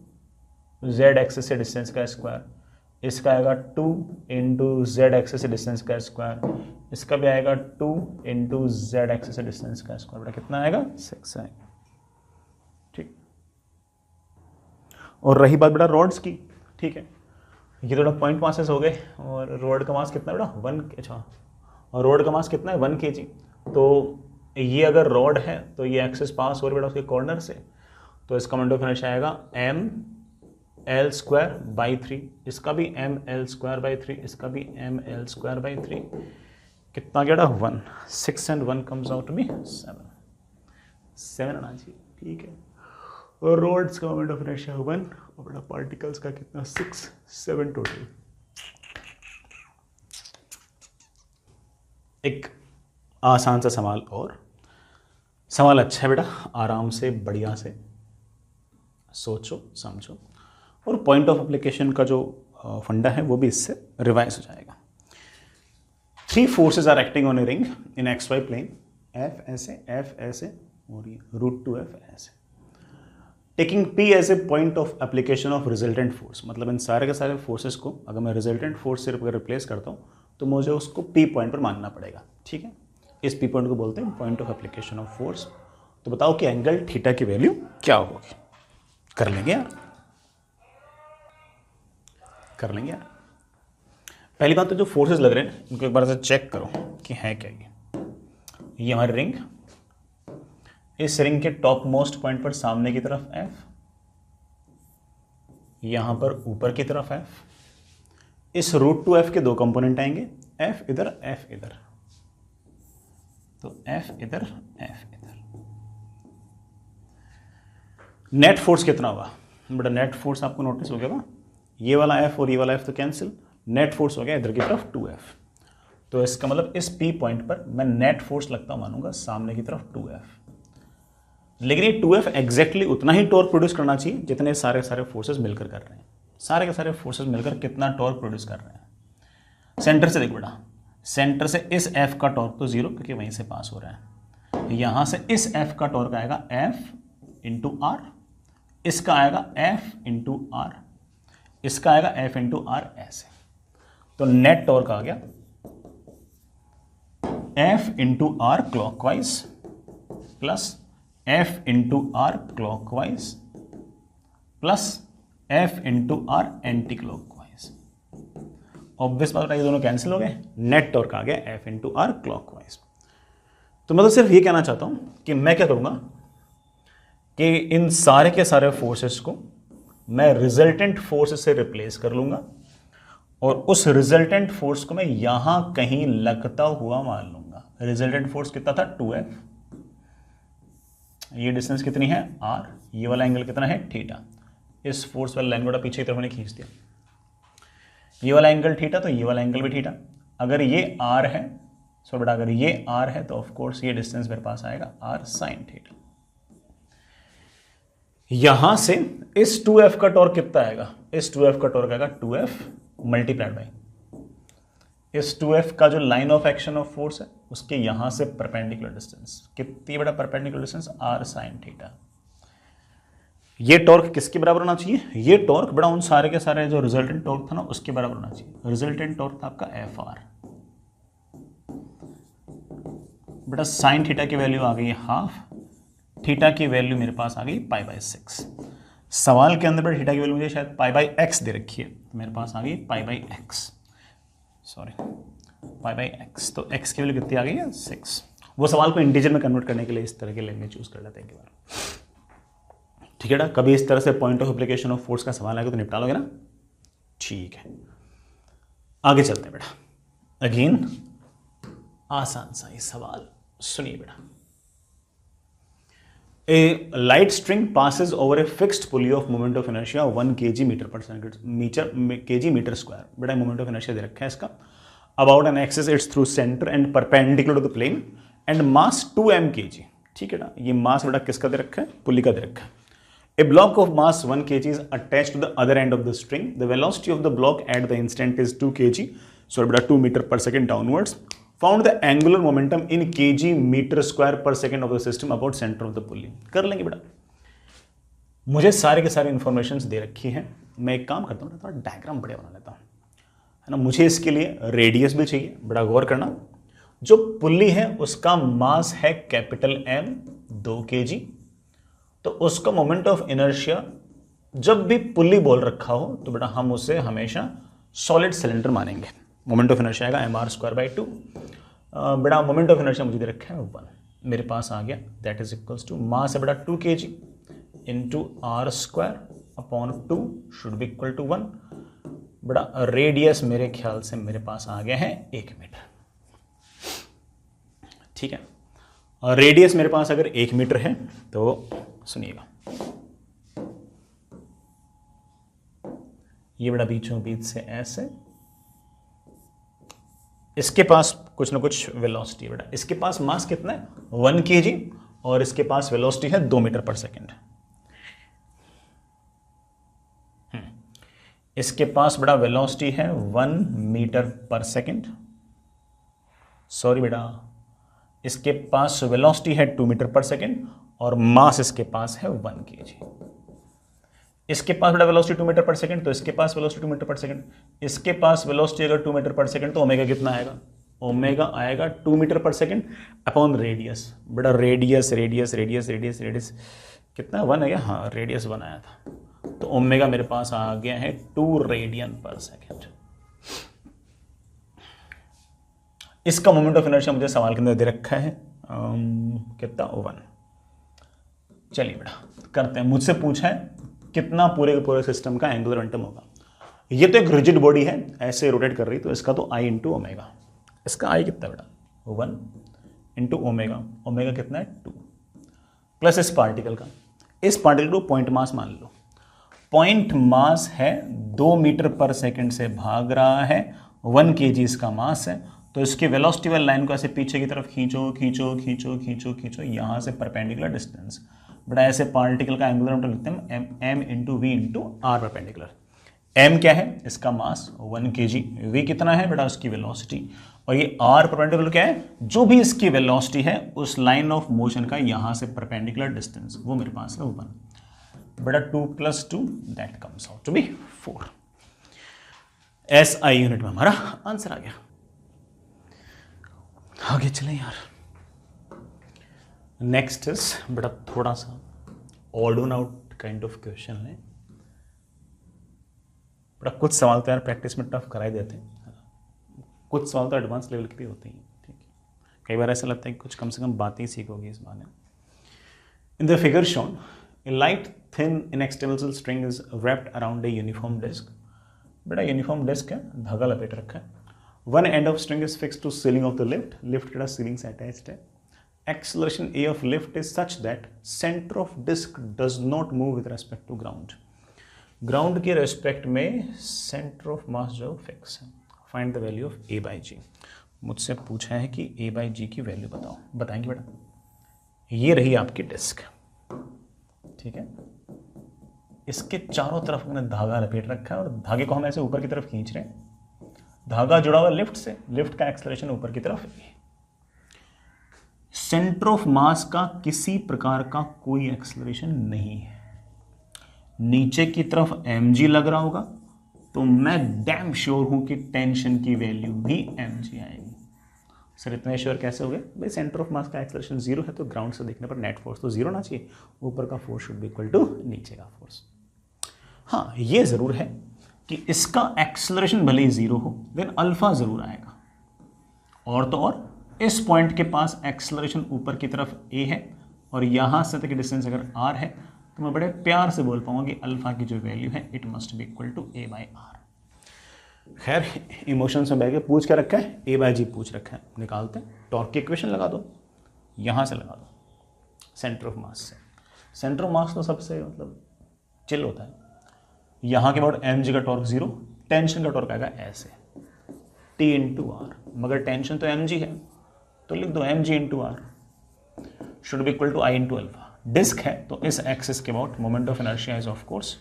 जेड एक्सिस से डिस्टेंस का स्क्वायर, इसका आएगा 2 इंटू जेड एक्सिस से डिस्टेंस का स्क्वायर, इसका भी आएगा 2 इंटू जेड एक्सिस से डिस्टेंस का स्क्वायर। बेटा कितना आएगा, 6 आएगा, ठीक। और रही बात बेटा रॉड्स की, ठीक है, ये थोड़ा पॉइंट मासेस हो गए, और रोड का मास कितना बेटा 1, अच्छा, और रोड का मास कितना है 1 kg। तो ये अगर रॉड है तो ये एक्सिस पास हो रही बेटा उसके कॉर्नर से, तो इसका मोमेंट ऑफ इनर्शिया आएगा ml²/3, इसका भी ml²/3, इसका भी ml²/3, कितना गया 1, 6 and 1 comes out to be 7 आना चाहिए, ठीक है। और रोड्स का मोमेंट ऑफ इनर्शिया 1, और बेटा पार्टिकल्स का कितना 6, 7 टोटल। एक आसान सा सवाल, और सवाल अच्छा है बेटा, आराम से बढ़िया से सोचो समझो, और पॉइंट ऑफ एप्लीकेशन का जो फंडा है वो भी इससे रिवाइज हो जाएगा। 3 forces are acting on a ring in XY plane, F ऐसे और ये √2F ऐसे, taking P as a point of application of resultant force. मतलब इन सारे के सारे फोर्सेस को अगर मैं रिजल्टेंट फोर्स से रिप्लेस करता हूँ तो मुझे उसको P पॉइंट पर मानना पड़ेगा, ठीक है। इस P पॉइंट को बोलते हैं point of application of force. तो बताओ कि एंगल थीटा की वैल्यू क्या होगी, कर लेंगे यार, कर लेंगे यार। पहली बात तो जो फोर्सेस लग रहे हैं इनको एक बार से चेक करो कि है क्या। ये हमारी रिंग, इस रिंग के टॉप मोस्ट पॉइंट पर सामने की तरफ F, यहां पर ऊपर की तरफ F, इस √2F के 2 कंपोनेंट आएंगे, F इधर F इधर, तो F इधर F इधर। नेट फोर्स कितना होगा बेटा, नेट फोर्स आपको नोटिस हो गया ना, ये वाला F और ये वाला F तो कैंसिल, नेट फोर्स हो गया इधर की तरफ 2F। तो इसका मतलब इस P पॉइंट पर मैं नेट फोर्स लगता मानूंगा सामने की तरफ 2F। लेकिन ये 2F एग्जैक्टली उतना ही टॉर्क प्रोड्यूस करना चाहिए जितने सारे फोर्सेस मिलकर कर रहे हैं। सारे के सारे फोर्सेस मिलकर कितना टॉर्क प्रोड्यूस कर रहे हैं। सेंटर से देख बेटा, सेंटर से इस F का टॉर्क तो 0 क्योंकि वहीं से पास हो रहा है। यहां से इस F का टॉर्क आएगा F इंटू R, इसका आएगा एफ इंटू आर, इसका आएगा एफ इंटू आर ऐसे। तो नेट टॉर्क आ गया F into R clockwise plus F into R clockwise plus F into R anticlockwise. Obvious बात है, ये दोनों कैंसिल हो गए, नेट टॉर्क आ गया एफ इंटू आर क्लॉकवाइज। तो मैं तो सिर्फ ये कहना चाहता हूं कि मैं क्या करूंगा कि इन सारे के सारे फोर्सेस को मैं रिजल्टेंट फोर्स से रिप्लेस कर लूंगा और उस रिजल्टेंट फोर्स को मैं यहां कहीं लगता हुआ मान लूंगा। रिजल्टेंट फोर्स कितना था 2F, ये डिस्टेंस कितनी है R, ये वाला एंगल कितना है थीटा। इस फोर्स वाला लाइन को पीछे की तरफ मैंने खींच दिया, ये वाला एंगल थीटा तो ये वाला एंगल भी थीटा। अगर ये R है सो बेटा अगर ये R है तो ऑफ कोर्स ये डिस्टेंस मेरे पास आएगा R sin थीटा। यहां से इस 2F का टॉर्क कितना आएगा, इस 2F का टॉर्क आएगा 2F मल्टीप्लाइड बाई इस 2F का जो line of action of force है उसके यहां से परपेंडिकुलर डिस्टेंस कितनी बड़ा perpendicular distance R sin theta. ये टॉर्क किसके बराबर होना चाहिए, ये टॉर्क बड़ा उन सारे के सारे जो रिजल्टेंट टॉर्क था ना उसके बराबर होना चाहिए। रिजल्टेंट टॉर्क था आपका FR, बेटा साइन थीटा की वैल्यू आ गई हाफ, थीटा की वैल्यू मेरे पास आ गई π/6। सवाल के अंदर बेटा थीटा की वैल्यू मुझे शायद π/x दे रखी है, तो मेरे पास आ गई π/x, सॉरी π/x। तो x की वैल्यू कितनी आ गई है 6। वो सवाल को इंटीजर में कन्वर्ट करने के लिए इस तरह के लैंग्वेज चूज कर लेते हैं एक बार, ठीक है ना। कभी इस तरह से point of application of force का सवाल आएगा तो निपटा लोगे ना, ठीक है। आगे चलते हैं बेटा, अगेन आसान सा ही सवाल सुनिए बेटा। A light string passes over a fixed pulley of moment of inertia 1 kg metre square. बेटा मोमेंट ऑफ इनर्शिया दे रखा है इसका, about an axis its through centre and perpendicular to the plane and mass 2m kg। ठीक है ना, ये मास बेटा किसका दे रखा है, पुली का दे रखा है। A block of mass 1 kg is attached to the other end of the string. The velocity of the block at the instant is 2 kg. So बेटा 2 मीटर पर second downwards. Found the angular momentum in kg metre square पर second of the system about center of the pulley. कर लेंगे बेटा। मुझे सारे के सारे इंफॉर्मेशन दे रखी है, मैं एक काम करता हूँ थोड़ा डायग्राम बढ़िया बना लेता हूँ, है ना। मुझे इसके लिए रेडियस भी चाहिए, बड़ा गौर करना। जो पुल्ली है उसका मास है कैपिटल M 2 kg, तो उसका मोमेंट ऑफ इनर्शिया जब भी पुल्ली बोल रखा हो तो बेटा हम उसे हमेशा सॉलिड सिलेंडर मानेंगे। मोमेंट ऑफ इनर्शिया आएगा mr²/2। बेटा मोमेंट ऑफ इनर्शिया मुझे दे रखा है 1, मेरे पास आ गया that is equals to mass है बेटा 2 kg इंटू r²/2 should be equal to 1। बेटा रेडियस मेरे ख्याल से मेरे पास आ गया है 1 मीटर, ठीक है। और रेडियस मेरे पास अगर 1 मीटर है तो सुनिएगा, ये बड़ा बीचों बीच से ऐसे, इसके पास कुछ ना कुछ वेलोसिटी है बेटा। इसके पास मास कितना है 1 kg और इसके पास वेलोसिटी है 2 मीटर पर सेकेंड। इसके पास बड़ा वेलोसिटी है 1 मीटर पर सेकेंड, सॉरी बेटा इसके पास वेलोसिटी है 2 मीटर पर सेकेंड और मास इसके पास है 1 kg। इसके पास बड़ा वेलोसिटी 2 मीटर पर सेकेंड तो इसके पास वेलोसिटी 2 मीटर पर सेकेंड। इसके पास वेलोसिटी अगर 2 मीटर पर सेकेंड तो ओमेगा कितना आएगा, ओमेगा आएगा 2 मीटर पर सेकेंड अपॉन रेडियस। बेटा radius radius radius radius radius कितना 1 है क्या, हाँ रेडियस 1 आया था, तो ओमेगा मेरे पास आ गया है 2 रेडियन पर सेकेंड। इसका मोमेंट ऑफ इनर्शिया मुझे सवाल के अंदर दे रखा है कितना 1। चलिए बेटा करते हैं, मुझसे पूछा है कितना पूरे के पूरे सिस्टम का एंगुलर मोमेंटम होगा। ये तो एक रिजिड बॉडी है ऐसे रोटेट कर रही, तो इसका तो I इंटू ओमेगा, इसका I कितना बेटा 1 इंटू ओमेगा, ओमेगा कितना है 2 प्लस इस पार्टिकल का, इस पार्टिकल को पॉइंट मास मान लो। पॉइंट मास है 2 मीटर पर सेकेंड से भाग रहा है, 1 kg इसका मास है, तो इसकी वेलोसिटी वाली लाइन को ऐसे पीछे की तरफ खींचो खींचो खींचो खींचो खींचो, यहाँ से परपेंडिकुलर डिस्टेंस। बड़ा ऐसे पार्टिकल का एंगुलर मोमेंटम लिखते हैं M into we into R perpendicular. M क्या है, इसका मास 1 kg, वी कितना है बेटा उसकी वेलोसिटी, और ये आर परपेंडिकुलर क्या है, जो भी इसकी वेलोसिटी है उस लाइन ऑफ मोशन का यहाँ से परपेंडिकुलर डिस्टेंस, वो मेरे पास है 1। बेटा 2 + 2 that comes out to be 4। SI unit में हमारा आंसर आ गया। आगे चलें यार। नेक्स्ट इज बेटा थोड़ा सा odd one out kind of question है। बेटा कुछ सवाल तो यार प्रैक्टिस में टफ कराई देते हैं, कुछ सवाल तो एडवांस लेवल के भी होते हैं। ठीक है, कई बार ऐसा लगता है कि कुछ कम से कम बातें ही सीखोगे इस बहाने। In the figure shown a light thin inextensible string is wrapped around a uniform disk। बेटा यूनिफॉर्म डिस्क है, धागा लपेट रखा है। One end of string is fix to ceiling of the lift बेटा सीलिंग से अटैच्ड है। Acceleration A of lift is such that centre of disc does not move with respect to ground. Ground के रेस्पेक्ट में सेंटर ऑफ मास जो फिक्स है। Find the value of A/G। मुझसे पूछा है कि A/G की वैल्यू बताओ। बताएंगे बेटा, ये रही आपकी डिस्क, ठीक है। इसके चारों तरफ हमने धागा लपेट रखा है और धागे को हम ऐसे ऊपर की तरफ खींच रहे हैं। धागा जुड़ा हुआ लिफ्ट से, लिफ्ट का एक्सेलरेशन ऊपर की तरफ है। सेंटर ऑफ मास का किसी प्रकार का कोई एक्सेलरेशन नहीं है। नीचे की तरफ mg लग रहा होगा तो मैं डैम श्योर हूं कि टेंशन की वैल्यू भी mg आएगी। सर इतने श्योर कैसे हो गए? भाई सेंटर ऑफ मास का एक्सेलरेशन 0 है तो ग्राउंड से देखने पर नेट फोर्स तो 0 ना चाहिए, ऊपर का force should be equal to नीचे का फोर्स। हाँ ये जरूर है कि इसका एक्सेलरेशन भले ही 0 हो देन अल्फा जरूर आएगा। और तो और इस पॉइंट के पास एक्सेलरेशन ऊपर की तरफ a है और यहां से तक डिस्टेंस अगर r है तो मैं बड़े प्यार से बोल पाऊंगा कि अल्फा की जो वैल्यू है it must be equal to A/R। खैर इमोशंस में बह के पूछ क्या रखा है, A/G पूछ रखा है। निकालते हैं, टॉर्क की इक्वेशन लगा दो, यहां से लगा दो सेंटर ऑफ मास से। सेंटर ऑफ मास तो सबसे मतलब चिल होता है। यहां के बाद mg का टॉर्क 0, टेंशन का टॉर्क आएगा ऐसे T × R, मगर टेंशन तो mg है तो लिख दो mg × R should be equal to I × alpha. Disc है तो इस एक्सिस के about moment of inertia is of course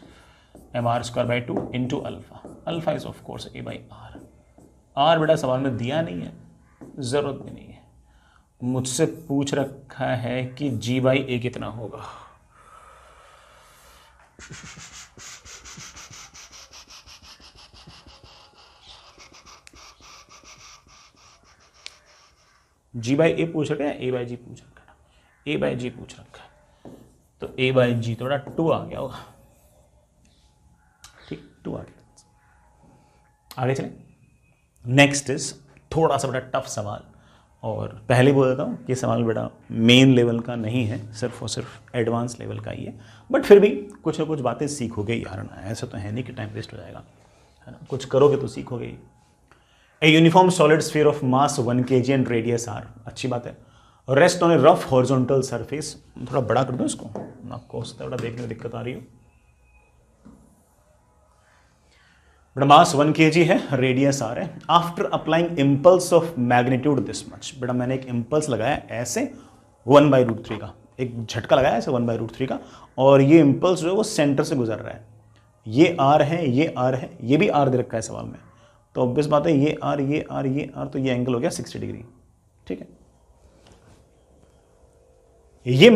mr² 2 into alpha. Alpha is of course A/R। R बेटा सवाल में दिया नहीं है, जरूरत भी नहीं है। मुझसे पूछ रखा है कि G/A कितना होगा। G/A पूछ रखा है, A/G पूछ रखा है। A/G पूछ रखा है तो A/G थोड़ा 2 आ गया होगा, ठीक 2 आ गया। आगे चलें। नेक्स्ट इज थोड़ा सा बड़ा टफ सवाल, और पहले बोल देता हूँ कि सवाल बड़ा मेन लेवल का नहीं है, सिर्फ और सिर्फ एडवांस लेवल का ही है, बट फिर भी कुछ ना कुछ बातें सीखोगे यार ना। ऐसा तो है नहीं कि टाइम वेस्ट हो जाएगा, है ना। कुछ करोगे तो सीखोगे। A uniform solid sphere of mass 1 kg and radius r, अच्छी बात है। Rest on a rough horizontal surface, थोड़ा बड़ा कर दो इसको, आपको थोड़ा देखने में दिक्कत आ रही हो। बेटा मास 1 kg है, रेडियस r है। After applying impulse of magnitude this much, बेटा मैंने एक इम्पल्स लगाया ऐसे 1/√3 का, एक झटका लगाया ऐसे 1/√3 का, और ये इम्पल्स जो है वो सेंटर से गुजर रहा है। ये r है, ये r है, ये भी r दे रखा है सवाल में, तो ऑब्वियस बात है ये r, ये r, ये r, तो ये एंगल हो गया 60 डिग्री, ठीक है। ये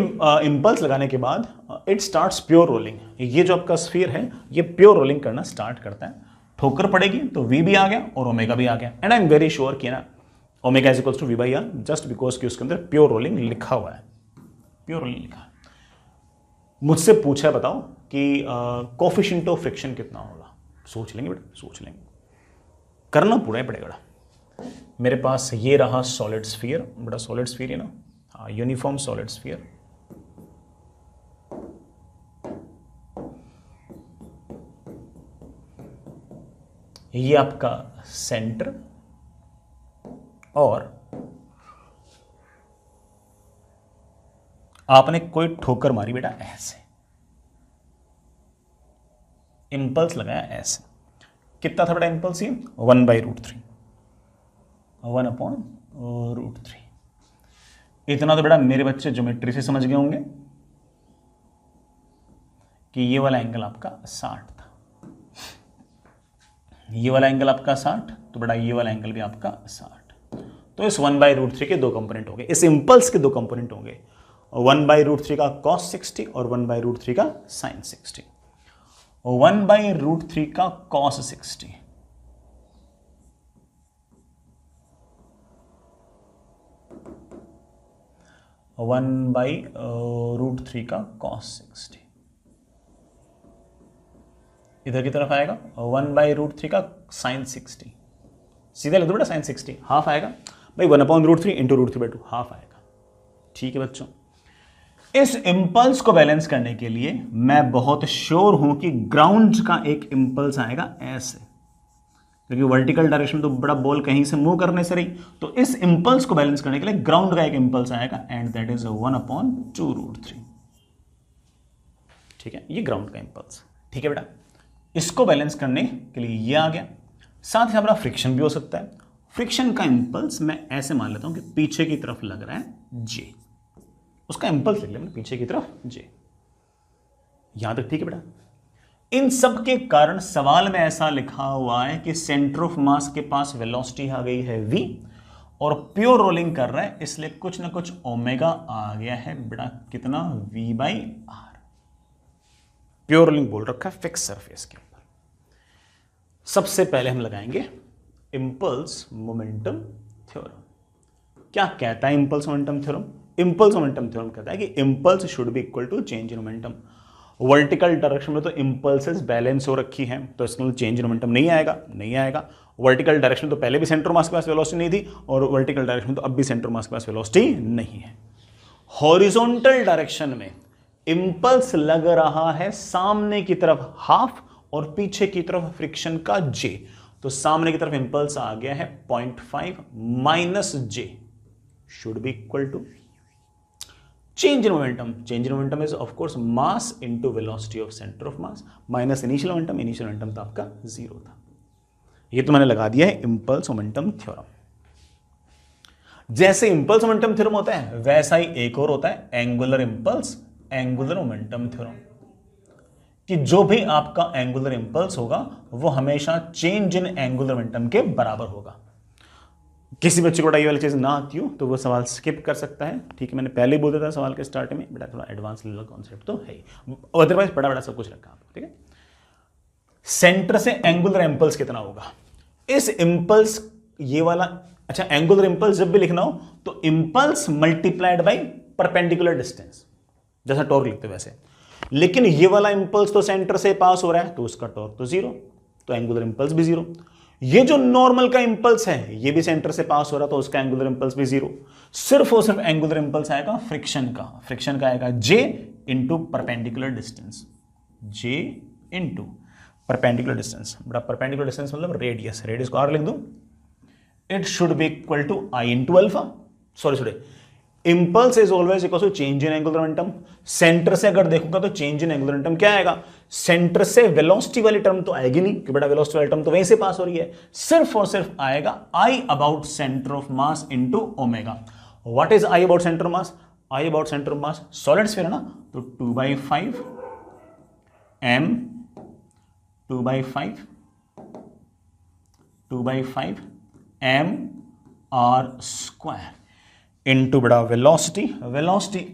इम्पल्स लगाने के बाद इट स्टार्ट्स प्योर रोलिंग। ये जो आपका स्फीयर है ये प्योर रोलिंग करना स्टार्ट करता है। ठोकर पड़ेगी तो v भी आ गया और ओमेगा भी आ गया, and I am very sure कि ना omega is equals to v/r, just because कि उसके अंदर प्योर रोलिंग लिखा हुआ है, प्योर रोलिंग लिखा है। मुझसे पूछा है बताओ कि कोफिशिएंट ऑफ फ्रिक्शन कितना होगा। सोच लेंगे बेटा, सोच लेंगे, करना पूरा ही पड़ेगा। मेरे पास ये रहा सॉलिड स्फीयर, बेटा सॉलिड स्फीयर है ना, हाँ यूनिफॉर्म सॉलिड स्फीयर। ये आपका सेंटर, और आपने कोई ठोकर मारी बेटा ऐसे, इंपल्स लगाया ऐसे। कितना था बेटा इंपल्स? ये 1/√3, 1/√3। इतना तो बेटा मेरे बच्चे ज्योमेट्री से समझ गए होंगे कि ये वाला एंगल आपका 60 था, ये वाला एंगल आपका 60, तो बेटा ये वाला एंगल भी आपका 60। तो इस 1/√3 के 2 कंपोनेंट हो गए, इस इंपल्स के 2 कंपोनेंट होंगे, 1/√3 का cos 60 और 1/√3 का sin 60। 1/√3 का cos 60, 1/√3 का cos 60 इधर की तरफ आएगा, 1/√3 का sin 60, सीधा लिख दो बेटा sin 60, हाफ आएगा भाई, 1/√3 इंटू √3/2 हाफ आएगा। ठीक है बच्चों, इस इंपल्स को बैलेंस करने के लिए मैं बहुत श्योर हूं कि ग्राउंड का एक इंपल्स आएगा ऐसे, क्योंकि वर्टिकल डायरेक्शन में तो बड़ा बॉल कहीं से मूव करने से रही, तो इस इंपल्स को बैलेंस करने के लिए ग्राउंड का एक इंपल्स आएगा एंड दैट इज 1/2√3। ठीक है, ये ग्राउंड का इंपल्स। ठीक है बेटा, इसको बैलेंस करने के लिए ये आ गया। साथ ही हमारा फ्रिक्शन भी हो सकता है। फ्रिक्शन का इंपल्स मैं ऐसे मान लेता हूं कि पीछे की तरफ लग रहा है जे, उसका इंपल्स लिख लिया मैंने पीछे की तरफ जे। यहां तक ठीक है बेटा। इन सब के कारण सवाल में ऐसा लिखा हुआ है कि सेंटर ऑफ मास के पास वेलोसिटी आ गई है v और प्योर रोलिंग कर रहा है, इसलिए कुछ ना कुछ ओमेगा आ गया है बेटा, कितना v/r। प्योर रोलिंग बोल रखा है फिक्स सरफेस के ऊपर। सबसे पहले हम लगाएंगे इंपल्स मोमेंटम थ्योरम। क्या कहता है impulse momentum theorem? Impulse momentum theorem कहता है कि impulse should be equal to change in momentum. Vertical direction में तो इंपल्सेस बैलेंस हो रखी हैं, तो इसमें चेंज इन मोमेंटम नहीं आएगा। वर्टिकल डायरेक्शन में तो पहले भी सेंटर मास के पास वेलोसिटी नहीं थी और वर्टिकल डायरेक्शन में तो अब भी सेंटर मास के पास वेलोसिटी नहीं है। हॉरिजॉन्टल डायरेक्शन में इंपल्स लग रहा है सामने की तरफ हाफ और पीछे की तरफ फ्रिक्शन का जे, तो सामने की तरफ इंपल्स आ गया है 0.5 minus J should be equal to change in momentum. Change in momentum is of course mass into velocity of centre of mass minus initial momentum. Initial momentum तो आपका 0 था। ये तो मैंने लगा दिया है इंपल्स मोमेंटम थ्योरम। जैसे इंपल्स मोमेंटम थ्योरम होता है वैसा ही एक और होता है angular impulse angular momentum theorem, कि जो भी आपका एंगुलर इंपल्स होगा वो हमेशा चेंज इन एंगुलर मोमेंटम के बराबर होगा। किसी बच्चे को ये वाली चीज ना आती हो तो वो सवाल स्किप कर सकता है। ठीक है, मैंने पहले ही बोल दिया था सवाल के स्टार्ट में, बेटा थोड़ा एडवांस लेवल कॉन्सेप्ट तो है ही, अदरवाइज बड़ा बड़ा सब कुछ रखा आपको। ठीक है, सेंटर से एंगुलर इंपल्स कितना होगा? इस इंपल्स ये वाला, अच्छा एंगुलर इंपल्स जब भी लिखना हो तो impulse multiplied by perpendicular distance, जैसा टॉर्क लिखते वैसे। लेकिन ये वाला इंपल्स तो सेंटर से पास हो रहा है तो उसका टॉर्क तो 0, तो एंगुलर इंपल्स भी 0। ये जो नॉर्मल का इंपल्स है ये भी सेंटर से पास हो रहा तो उसका एंगुलर इंपल्स भी 0। सिर्फ और सिर्फ एंगुलर इंपल्स आएगा फ्रिक्शन का आएगा J into perpendicular distance, J into perpendicular distance. बड़ा परपेंडिकुलर डिस्टेंस मतलब रेडियस को R लिख दूं, it should be equal to I into alpha. Sorry, impulse is always equal to change in angular momentum. सेंटर से अगर देखूंगा तो चेंज इन एंगुलर मोमेंटम क्या आएगा? सेंटर से वेलोसिटी वाली टर्म तो आएगी नहीं, कि बेटा वेलोसिटी वाली टर्म तो वहीं से पास हो रही है, सिर्फ और सिर्फ आएगा I about centre of mass into omega. What is I about centre of mass? I about centre of mass solid sphere है ना, तो 2/5 m 2/5 m r square into बड़ा velocity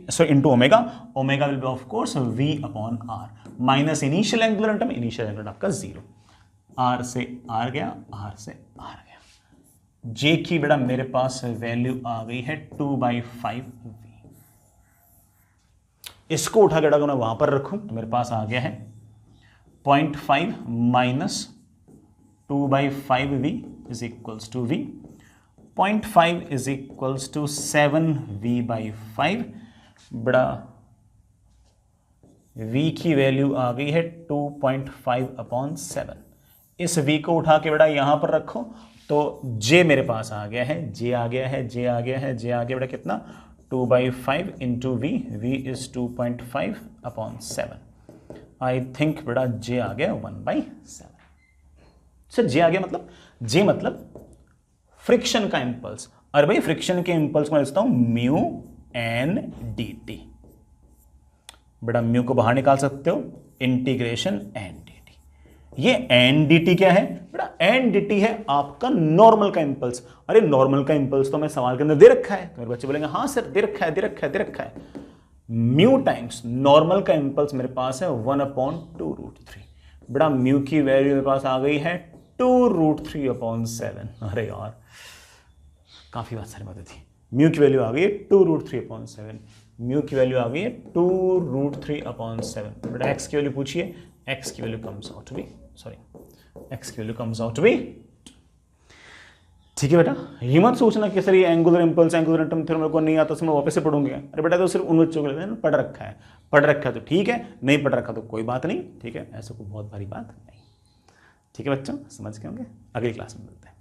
so into omega will be of course v upon r minus initial angular momentum, initial angular आपका 0, r से r गया, r से r गया। j की बेटा मेरे पास वैल्यू आ गई है 2/5 v। इसको उठा के मैं वहां पर रखूं तो मेरे पास आ गया है 0.5 minus 2/5 v is equals to v। 0.5 is equals to 7v/5। बड़ा v की वैल्यू आ गई है 2.5/7। इस v को उठा के बेटा यहां पर रखो तो j मेरे पास आ गया है, j आ गया बेटा कितना? 2/5 into v is 2.5/7। I think बेटा j आ गया 1/7। सर j आ गया मतलब, j मतलब फ्रिक्शन का इंपल्स। अरे भाई फ्रिक्शन के इंपल्स को लिखता हूं म्यू एन डी टी। बेटा म्यू को बाहर निकाल सकते हो, इंटीग्रेशन एन डी टी। ये एन डी टी क्या है बेटा? एन डी टी है आपका नॉर्मल का इंपल्स। अरे नॉर्मल का इंपल्स तो मैं सवाल के अंदर दे रखा है, तो मेरे बच्चे बोलेंगे हाँ सर दे रखा है। म्यू टाइम्स नॉर्मल का इम्पल्स मेरे पास है 1/2√3। बड़ा म्यू की वैल्यू मेरे पास आ गई है 2√3/7। अरे यार काफी बात सारी बातें थी। म्यू की वैल्यू आ गई है 2√3/7। म्यू की वैल्यू आ गई है 2√3/7। बेटा एक्स की वैल्यू पूछिए, एक्स की value comes out to be, x की value comes out to be. ठीक है बेटा, ये मत सोचना कि सर ये angular impulse angular momentum theorem मेरे को नहीं आता, मैं वापस से पढ़ूंगा। अरे बेटा तो सिर्फ उन बच्चों के लिए पढ़ रखा है, पढ़ रखा है तो ठीक है, नहीं पढ़ रखा तो कोई बात नहीं। ठीक है, ऐसा कोई बहुत भारी बात नहीं। ठीक है बच्चों, समझ के होंगे। अगली क्लास में मिलते हैं।